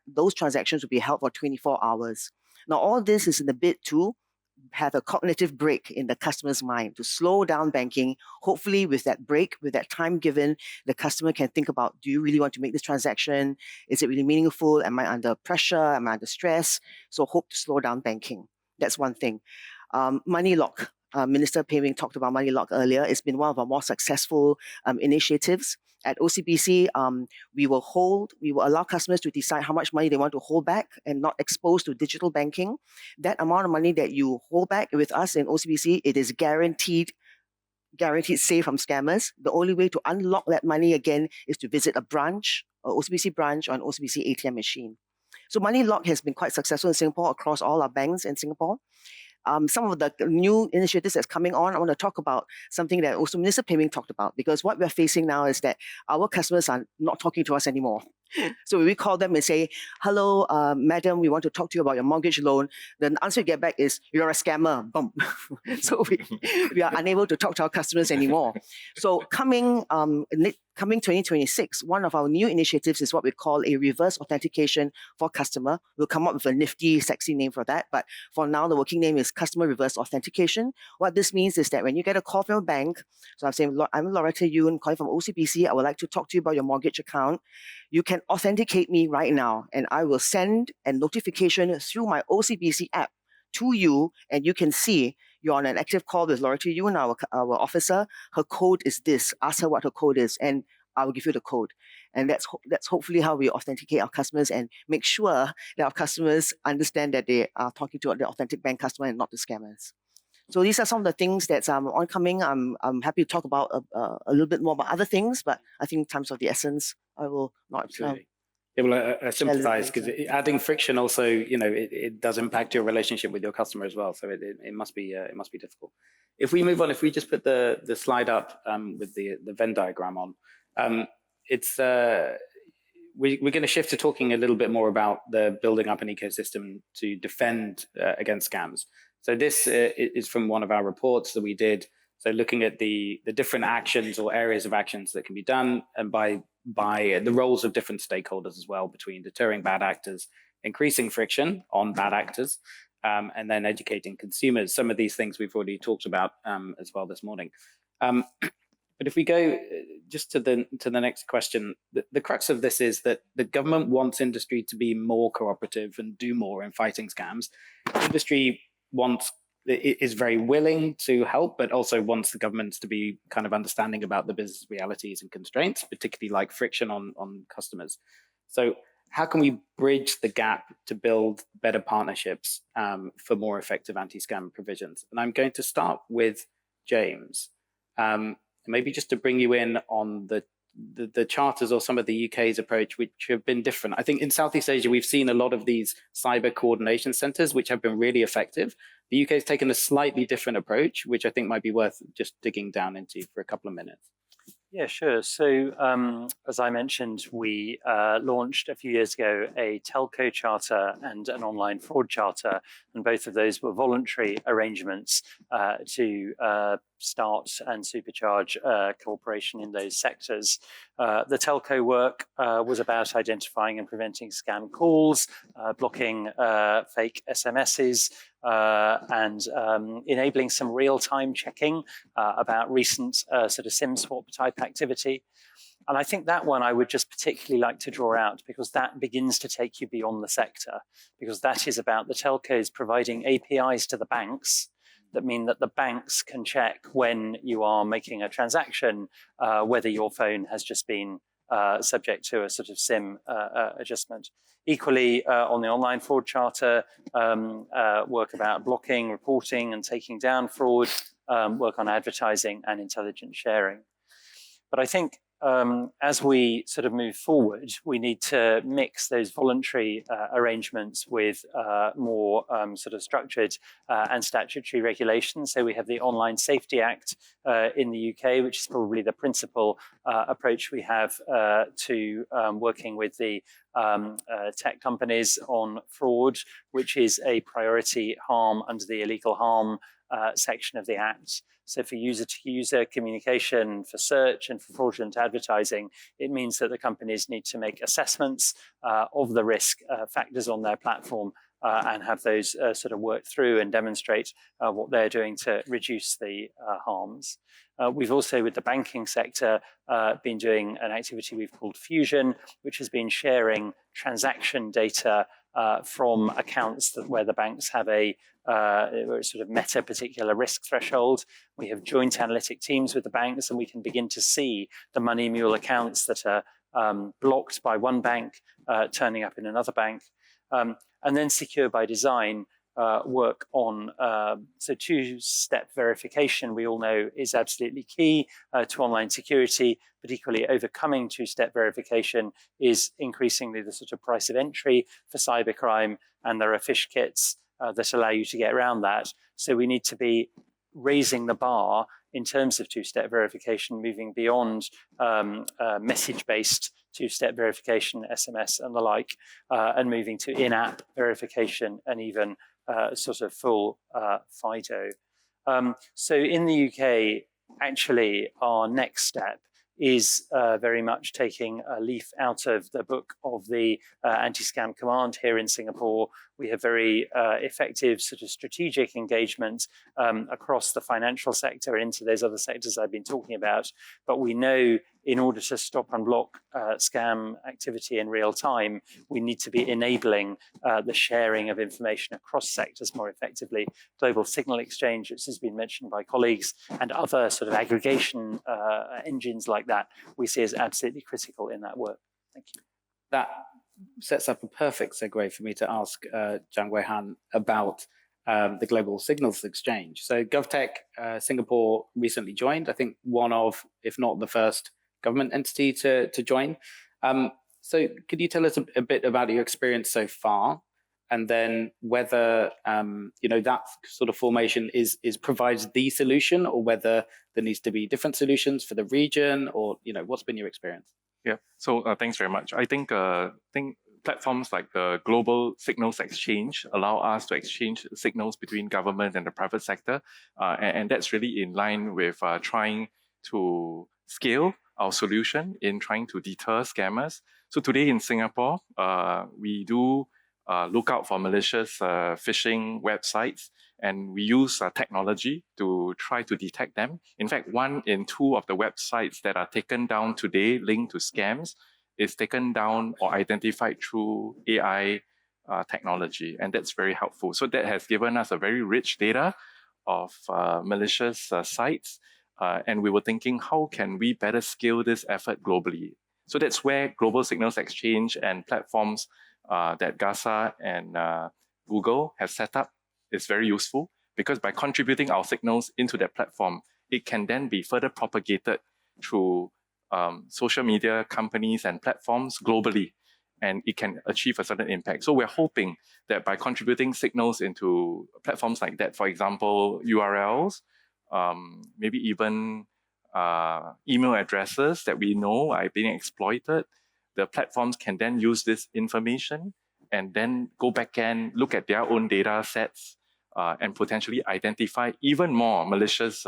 those transactions will be held for 24 hours. Now, all this is in the bid to have a cognitive break in the customer's mind, to slow down banking. Hopefully with that break, with that time given, the customer can think about, do you really want to make this transaction? Is it really meaningful? Am I under pressure? Am I under stress? So hope to slow down banking. That's one thing. Money lock. Minister Pei Wing talked about money lock earlier. It's been one of our more successful initiatives. At OCBC, we will allow customers to decide how much money they want to hold back and not exposed to digital banking. That amount of money that you hold back with us in OCBC, it is guaranteed safe from scammers. The only way to unlock that money again is to visit a branch, or OCBC branch, or an OCBC ATM machine. So money lock has been quite successful in Singapore across all our banks in Singapore. Some of the new initiatives that's coming on, I want to talk about something that also Minister Pei Wing talked about, because what we're facing now is that our customers are not talking to us anymore. So when we call them and say, hello, madam, we want to talk to you about your mortgage loan, the answer we get back is, you're a scammer. Boom. So we are unable to talk to our customers anymore. So coming 2026, one of our new initiatives is what we call a reverse authentication for customer. We'll come up with a nifty, sexy name for that. But for now, the working name is customer reverse authentication. What this means is that when you get a call from a bank, so I'm saying, I'm Loretta Yoon, calling from OCBC, I would like to talk to you about your mortgage account. You can authenticate me right now, and I will send a notification through my OCBC app to you, and you can see you're on an active call with Loretta Yoon, our officer. Her code is this. Ask her what her code is, and I will give you the code. And that's hopefully how we authenticate our customers and make sure that our customers understand that they are talking to the authentic bank customer and not the scammers. So these are some of the things that's oncoming. I'm happy to talk about a little bit more about other things, but I think in terms of the essence, I will not. Yeah, well, I sympathize, because adding friction also, it does impact your relationship with your customer as well. So it must be difficult. If we move on, if we just put the slide up with the Venn diagram on, we're going to shift to talking a little bit more about the building up an ecosystem to defend against scams. So this is from one of our reports that we did. So looking at the different actions or areas of actions that can be done, and by the roles of different stakeholders as well, between deterring bad actors, increasing friction on bad actors, and then educating consumers. Some of these things we've already talked about as well this morning. But if we go just to the next question, the crux of this is that the government wants industry to be more cooperative and do more in fighting scams. Industry is very willing to help, but also wants the governments to be kind of understanding about the business realities and constraints, particularly like friction on customers. So how can we bridge the gap to build better partnerships for more effective anti-scam provisions? And I'm going to start with James. Maybe just to bring you in on the charters or some of the UK's approach, which have been different. I think in Southeast Asia, we've seen a lot of these cyber coordination centers, which have been really effective. The UK has taken a slightly different approach, which I think might be worth just digging down into for a couple of minutes. Yeah, sure. So as I mentioned, we launched a few years ago a telco charter and an online fraud charter, and both of those were voluntary arrangements to start and supercharge cooperation in those sectors. The telco work was about identifying and preventing scam calls, blocking fake SMSs, and enabling some real-time checking about recent sort of SIM swap type activity. And I think that one I would just particularly like to draw out, because that begins to take you beyond the sector, because that is about the telcos providing APIs to the banks that mean that the banks can check when you are making a transaction, whether your phone has just been subject to a sort of SIM adjustment. Equally, on the online fraud charter, work about blocking, reporting and taking down fraud, work on advertising and intelligence sharing. But I think as we sort of move forward, we need to mix those voluntary arrangements with more sort of structured and statutory regulations. So we have the Online Safety Act in the UK, which is probably the principal approach we have to working with the tech companies on fraud, which is a priority harm under the illegal harm section of the Act. So for user-to-user communication, for search and for fraudulent advertising, it means that the companies need to make assessments of the risk factors on their platform and have those sort of worked through and demonstrate what they're doing to reduce the harms. We've also, with the banking sector, been doing an activity we've called Fusion, which has been sharing transaction data from accounts where the banks have a sort of met a particular risk threshold. We have joint analytic teams with the banks, and we can begin to see the money mule accounts that are blocked by one bank turning up in another bank. And then Secure by Design work on so two-step verification, we all know, is absolutely key to online security, but equally overcoming two-step verification is increasingly the sort of price of entry for cybercrime, and there are fish kits that allow you to get around that. So we need to be raising the bar in terms of two-step verification, moving beyond message-based two-step verification, SMS and the like, and moving to in-app verification and even sort of full FIDO. So in the UK, actually, our next step is very much taking a leaf out of the book of the anti-scam command here in Singapore. We have very effective sort of strategic engagement across the financial sector into those other sectors I've been talking about. But we know in order to stop and block scam activity in real time, we need to be enabling the sharing of information across sectors more effectively. Global signal exchange, which has been mentioned by colleagues, and other sort of aggregation engines like that, we see as absolutely critical in that work. Thank you. That sets up a perfect segue for me to ask Jiang Wei-Han about the Global Signals Exchange. So GovTech Singapore recently joined, I think one of, if not the first, government entity to join. So could you tell us a bit about your experience so far, and then whether that sort of formation provides the solution, or whether there needs to be different solutions for the region, or what's been your experience? Yeah, so thanks very much. I think platforms like the Global Signals Exchange allow us to exchange signals between government and the private sector, and that's really in line with trying to scale our solution in trying to deter scammers. So today in Singapore, we do look out for malicious phishing websites, and we use technology to try to detect them. In fact, 1 in 2 of the websites that are taken down today linked to scams is taken down or identified through AI technology, and that's very helpful. So that has given us a very rich data of malicious sites, and we were thinking, how can we better scale this effort globally? So that's where Global Signals Exchange and platforms that GASA and Google have set up is very useful, because by contributing our signals into that platform, it can then be further propagated through social media companies and platforms globally, and it can achieve a certain impact. So we're hoping that by contributing signals into platforms like that, for example, URLs, maybe even email addresses that we know are being exploited, the platforms can then use this information and then go back and look at their own data sets and potentially identify even more malicious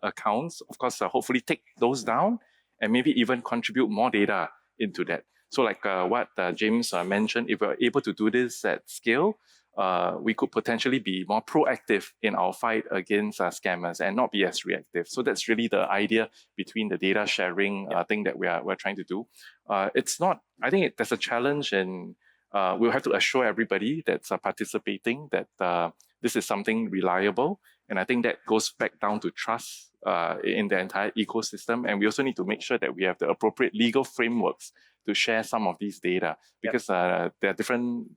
accounts. Of course, hopefully take those down and maybe even contribute more data into that. So like what James mentioned, if we're able to do this at scale, we could potentially be more proactive in our fight against scammers and not be as reactive. So that's really the idea between the data sharing thing that we're trying to do. It's not, I think there's a challenge, and we'll have to assure everybody that's participating that this is something reliable. And I think that goes back down to trust in the entire ecosystem. And we also need to make sure that we have the appropriate legal frameworks to share some of these data, because there are different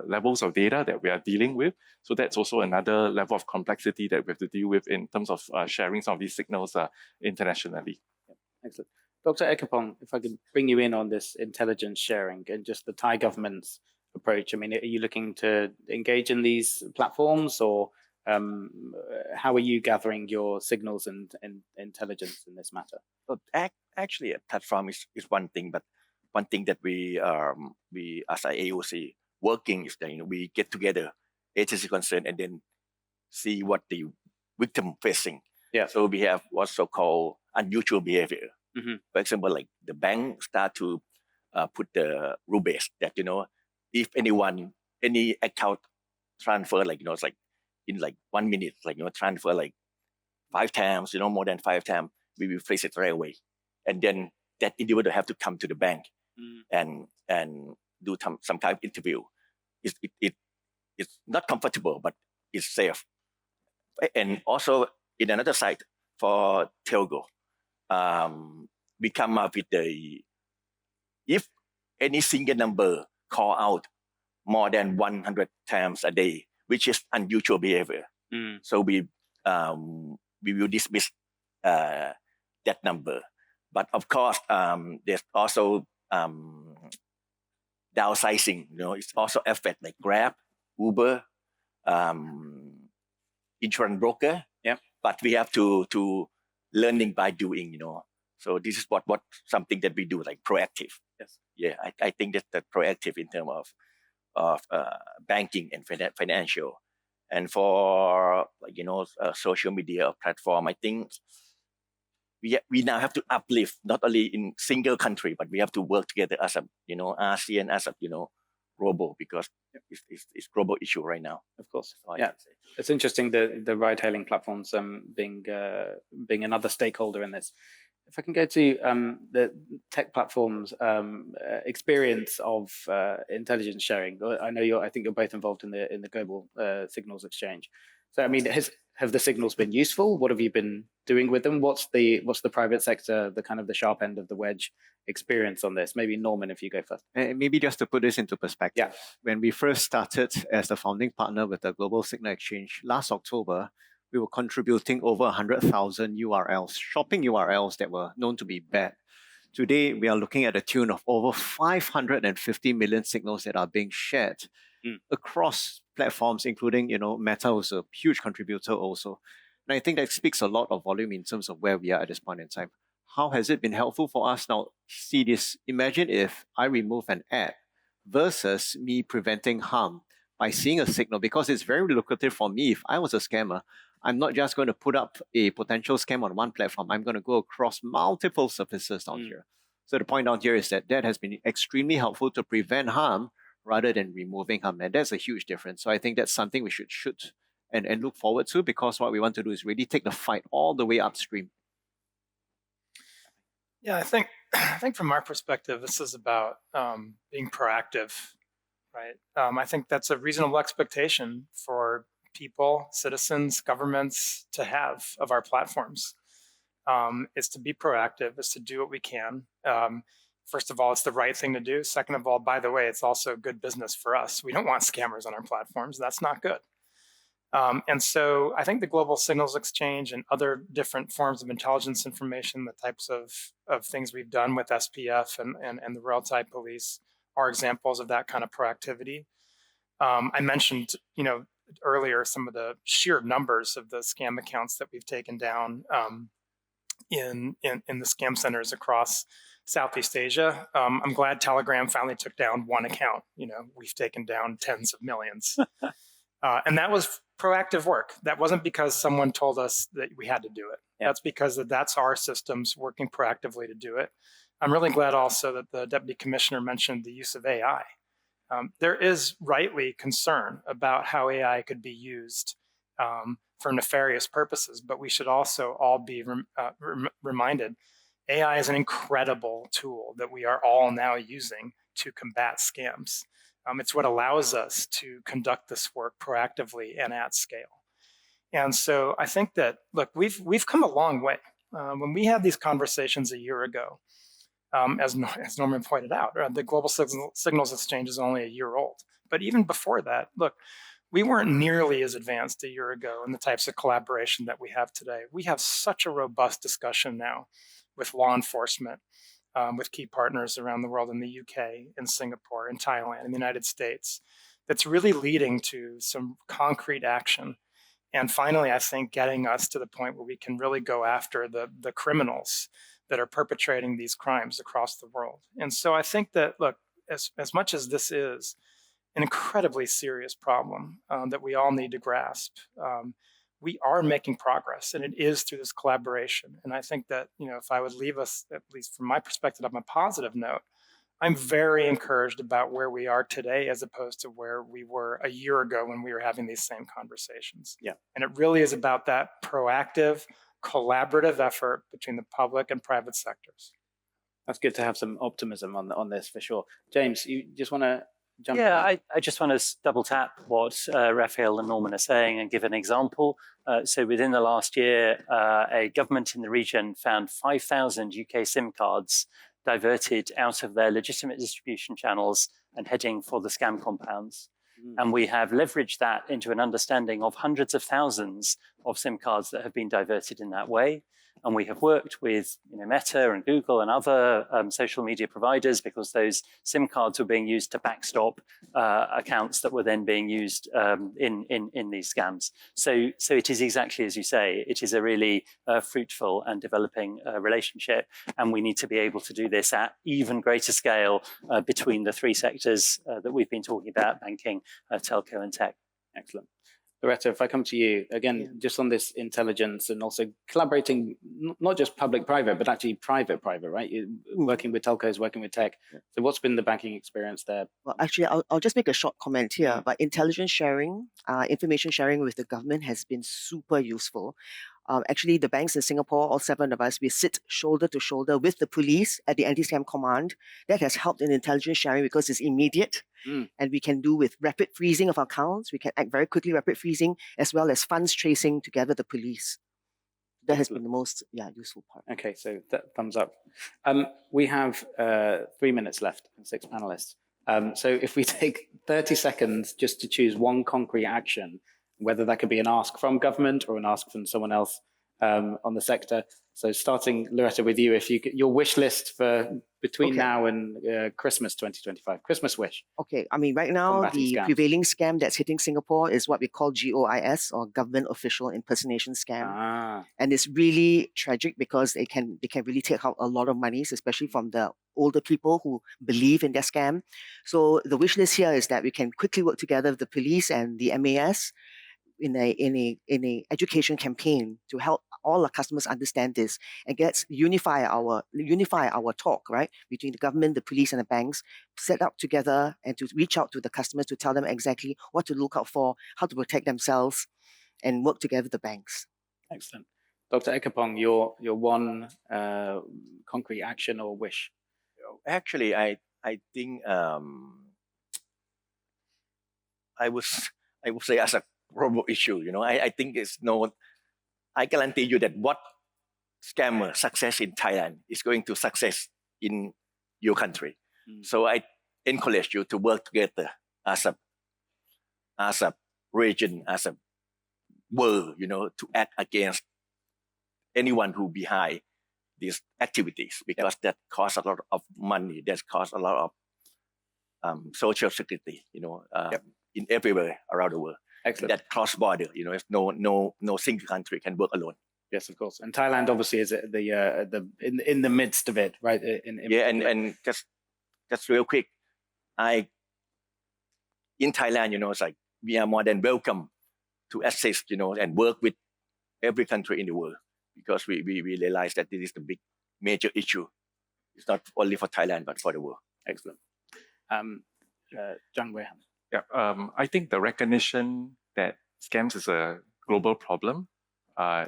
levels of data that we are dealing with. So that's also another level of complexity that we have to deal with in terms of sharing some of these signals internationally. Excellent. Dr. Ekapong, if I could bring you in on this intelligence sharing and just the Thai government's approach. I mean, are you looking to engage in these platforms, or how are you gathering your signals and intelligence in this matter? Well, actually, a platform is one thing, but one thing that we as a AOC working is that we get together, agency concerned, and then see what the victim facing. Yeah. So we have what's so-called unusual behavior. Mm-hmm. For example, like the bank start to put the rule base that if any account transfer it's like in like 1 minute, transfer like 5 times, more than 5 times, we will freeze it right away, and then that individual have to come to the bank and do some kind of interview. It's not comfortable, but it's safe. And also in another side for telco, we come up with if any single number call out more than 100 times a day, which is unusual behavior. So we will dismiss that number. But of course, there's also downsizing. It's also affect like Grab, Uber, insurance broker. Yeah. But we have to learning by doing. So this is what something that we do, like proactive. Yes. Yeah, I think that proactive in terms of banking and financial. And for social media platform, I think we now have to uplift not only in single country, but we have to work together as a ASEAN, as a global, because it's global issue right now. Of course, yeah. It's interesting the ride-hailing platforms being another stakeholder in this. If I can go to the tech platforms experience of intelligence sharing, I think you're both involved in the global signals exchange. So I mean, have the signals been useful? What have you been doing with them? What's the private sector, the kind of the sharp end of the wedge experience on this? Maybe Norman, if you go first. And maybe just to put this into perspective, Yeah. When we first started as the founding partner with the Global Signal Exchange last October, we were contributing over 100,000 URLs, shopping URLs that were known to be bad. Today, we are looking at a tune of over 550 million signals that are being shared across platforms, including, Meta was a huge contributor also. And I think that speaks a lot of volume in terms of where we are at this point in time. How has it been helpful for us? Now, see this. Imagine if I remove an ad versus me preventing harm by seeing a signal, because it's very lucrative for me. If I was a scammer, I'm not just going to put up a potential scam on one platform. I'm going to go across multiple surfaces out here. So the point out here is that has been extremely helpful to prevent harm rather than removing harm. And that's a huge difference. So I think that's something we should shoot and look forward to, because what we want to do is really take the fight all the way upstream. Yeah, I think from our perspective, this is about being proactive, right? I think that's a reasonable expectation for people, citizens, governments to have of our platforms. Is to be proactive, is to do what we can. First of all, it's the right thing to do. Second of all, by the way, it's also good business for us. We don't want scammers on our platforms. That's not good. And so I think the Global Signals Exchange and other different forms of intelligence information, the types of things we've done with SPF and the Royal Thai Police are examples of that kind of proactivity. I mentioned, earlier some of the sheer numbers of the scam accounts that we've taken down in the scam centers across Southeast Asia. I'm glad Telegram finally took down one account. We've taken down tens of millions. And that was proactive work. That wasn't because someone told us that we had to do it. Yeah. That's because that's our systems working proactively to do it. I'm really glad also that the Deputy Commissioner mentioned the use of AI. There is rightly concern about how AI could be used for nefarious purposes, but we should also all be reminded AI is an incredible tool that we are all now using to combat scams. It's what allows us to conduct this work proactively and at scale. And so I think that, look, we've come a long way. When we had these conversations a year ago, as Norman pointed out, the Global Signals Exchange is only a year old. But even before that, look, we weren't nearly as advanced a year ago in the types of collaboration that we have today. We have such a robust discussion now with law enforcement, with key partners around the world in the UK, in Singapore, in Thailand, in the United States, that's really leading to some concrete action. And finally, I think getting us to the point where we can really go after the criminals that are perpetrating these crimes across the world. And so I think that, look, as much as this is an incredibly serious problem that we all need to grasp, we are making progress, and it is through this collaboration. And I think that, if I would leave us, at least from my perspective, on a positive note, I'm very encouraged about where we are today as opposed to where we were a year ago when we were having these same conversations. Yeah. And it really is about that proactive, collaborative effort between the public and private sectors. That's good to have some optimism on this for sure. James, you just want to jump in? Yeah, I just want to double tap what Raphael and Norman are saying and give an example. So within the last year, a government in the region found 5,000 UK SIM cards diverted out of their legitimate distribution channels and heading for the scam compounds. And we have leveraged that into an understanding of hundreds of thousands of SIM cards that have been diverted in that way. And we have worked with Meta and Google and other social media providers because those SIM cards were being used to backstop accounts that were then being used in these scams. So it is exactly as you say, it is a really fruitful and developing relationship. And we need to be able to do this at even greater scale between the three sectors that we've been talking about, banking, telco and tech. Excellent. Loretta, if I come to you again, just on this intelligence and also collaborating, not just public-private, but actually private-private, right? You're working with telcos, working with tech. So what's been the banking experience there? Well, actually, I'll just make a short comment here. But intelligence sharing, information sharing with the government has been super useful. Actually, the banks in Singapore, all 7 of us, we sit shoulder to shoulder with the police at the anti-scam command. That has helped in intelligence sharing because it's immediate. And we can do with rapid freezing of accounts. We can act very quickly, rapid freezing, as well as funds tracing together the police. That has been the most useful part. Okay, so thumbs up. We have 3 minutes left and 6 panelists. So if we take 30 seconds just to choose one concrete action, whether that could be an ask from government or an ask from someone else on the sector. So starting, Loretta, with you, if you could, your wish list for between now and Christmas 2025, Christmas wish. Okay, I mean, right now, the prevailing scam that's hitting Singapore is what we call GOIS, or Government Official Impersonation Scam. And it's really tragic because they can really take out a lot of monies, especially from the older people who believe in their scam. So the wish list here is that we can quickly work together with the police and the MAS in a education campaign to help all our customers understand this and unify our talk, right, between the government, the police, and the banks, set up together and to reach out to the customers to tell them exactly what to look out for, how to protect themselves, and work together with the banks. Excellent. Dr. Ekapong, your one concrete action or wish? Actually, I think I would say as a global issue, I think it's I guarantee you that what scammer success in Thailand is going to success in your country. So I encourage you to work together as a region, as a world, to act against anyone who behind these activities, because that costs a lot of money, that costs a lot of social security, in everywhere around the world. Excellent. That cross border, no single country can work alone. Yes, of course. And Thailand obviously is at in the midst of it, right? And just real quick, in Thailand, it's like we are more than welcome to assist, and work with every country in the world, because we realize that this is the big major issue. It's not only for Thailand but for the world. Excellent. John Weham. Yeah, I think the recognition that scams is a global problem,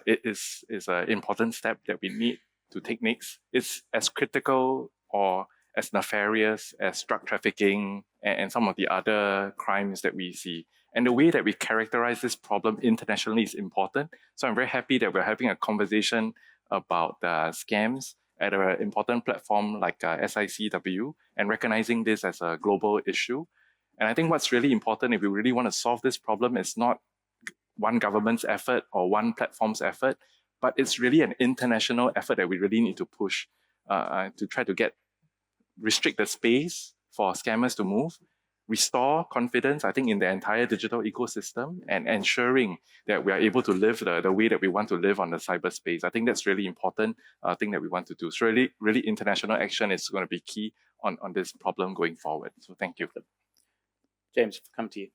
it is an important step that we need to take next. It's as critical or as nefarious as drug trafficking and some of the other crimes that we see. And the way that we characterize this problem internationally is important. So I'm very happy that we're having a conversation about scams at an important platform like SICW and recognizing this as a global issue. And I think what's really important if we really want to solve this problem is not one government's effort or one platform's effort, but it's really an international effort that we really need to push to try to restrict the space for scammers to move, restore confidence, I think, in the entire digital ecosystem, and ensuring that we are able to live the way that we want to live on the cyberspace. I think that's really important thing that we want to do. So really international action is going to be key on this problem going forward. So thank you. James, come to you.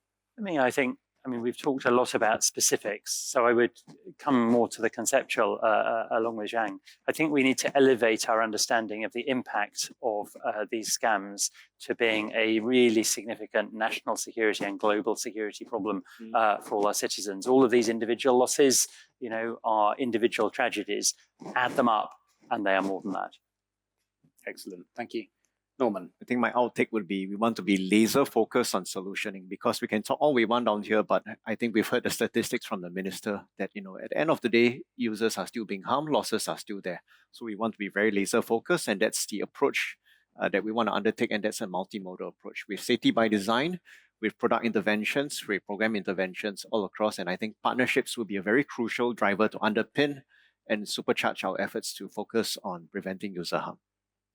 I mean, we've talked a lot about specifics, so I would come more to the conceptual along with Zhang. I think we need to elevate our understanding of the impact of these scams to being a really significant national security and global security problem for all our citizens. All of these individual losses, are individual tragedies. Add them up, and they are more than that. Excellent. Thank you. Norman. I think my outtake would be we want to be laser focused on solutioning, because we can talk all we want down here, but I think we've heard the statistics from the minister that, at the end of the day, users are still being harmed, losses are still there. So we want to be very laser focused, and that's the approach that we want to undertake, and that's a multimodal approach with safety by design, with product interventions, with program interventions all across, and I think partnerships will be a very crucial driver to underpin and supercharge our efforts to focus on preventing user harm.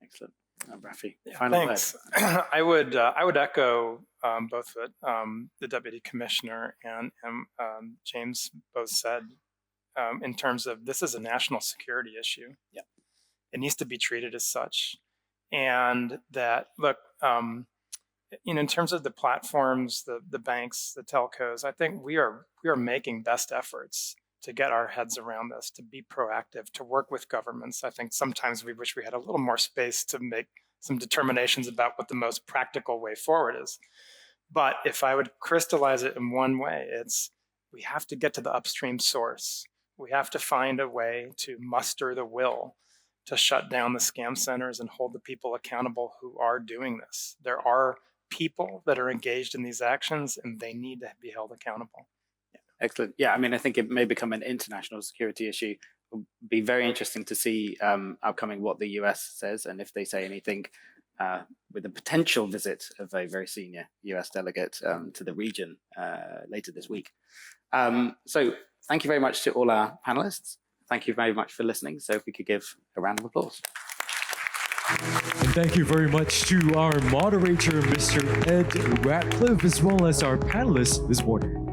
Excellent. Rafi, thanks. I would echo both what the Deputy Commissioner and James both said in terms of this is a national security issue. Yeah, it needs to be treated as such, and that look, in terms of the platforms, the banks, the telcos, I think we are making best efforts to get our heads around this, to be proactive, to work with governments. I think sometimes we wish we had a little more space to make some determinations about what the most practical way forward is. But if I would crystallize it in one way, it's we have to get to the upstream source. We have to find a way to muster the will to shut down the scam centers and hold the people accountable who are doing this. There are people that are engaged in these actions, and they need to be held accountable. Excellent. Yeah, I mean, I think it may become an international security issue. It'll be very interesting to see upcoming what the US says, and if they say anything with a potential visit of a very senior US delegate to the region later this week. So thank you very much to all our panelists. Thank you very much for listening. So if we could give a round of applause. And thank you very much to our moderator, Mr. Ed Ratcliffe, as well as our panelists this morning.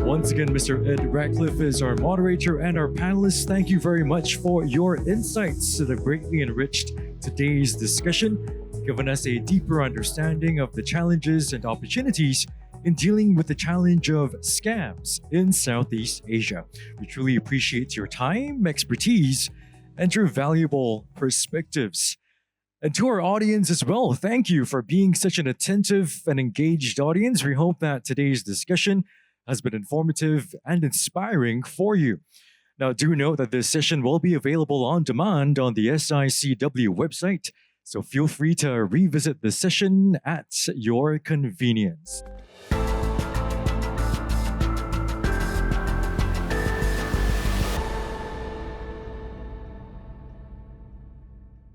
Once again, Mr. Ed Ratcliffe is our moderator, and our panelists, thank you very much for your insights that have greatly enriched today's discussion, giving us a deeper understanding of the challenges and opportunities in dealing with the challenge of scams in Southeast Asia. We truly appreciate your time, expertise, and your valuable perspectives. And to our audience as well, thank you for being such an attentive and engaged audience. We hope that today's discussion has been informative and inspiring for you. Now, do note that this session will be available on demand on the SICW website, so feel free to revisit the session at your convenience.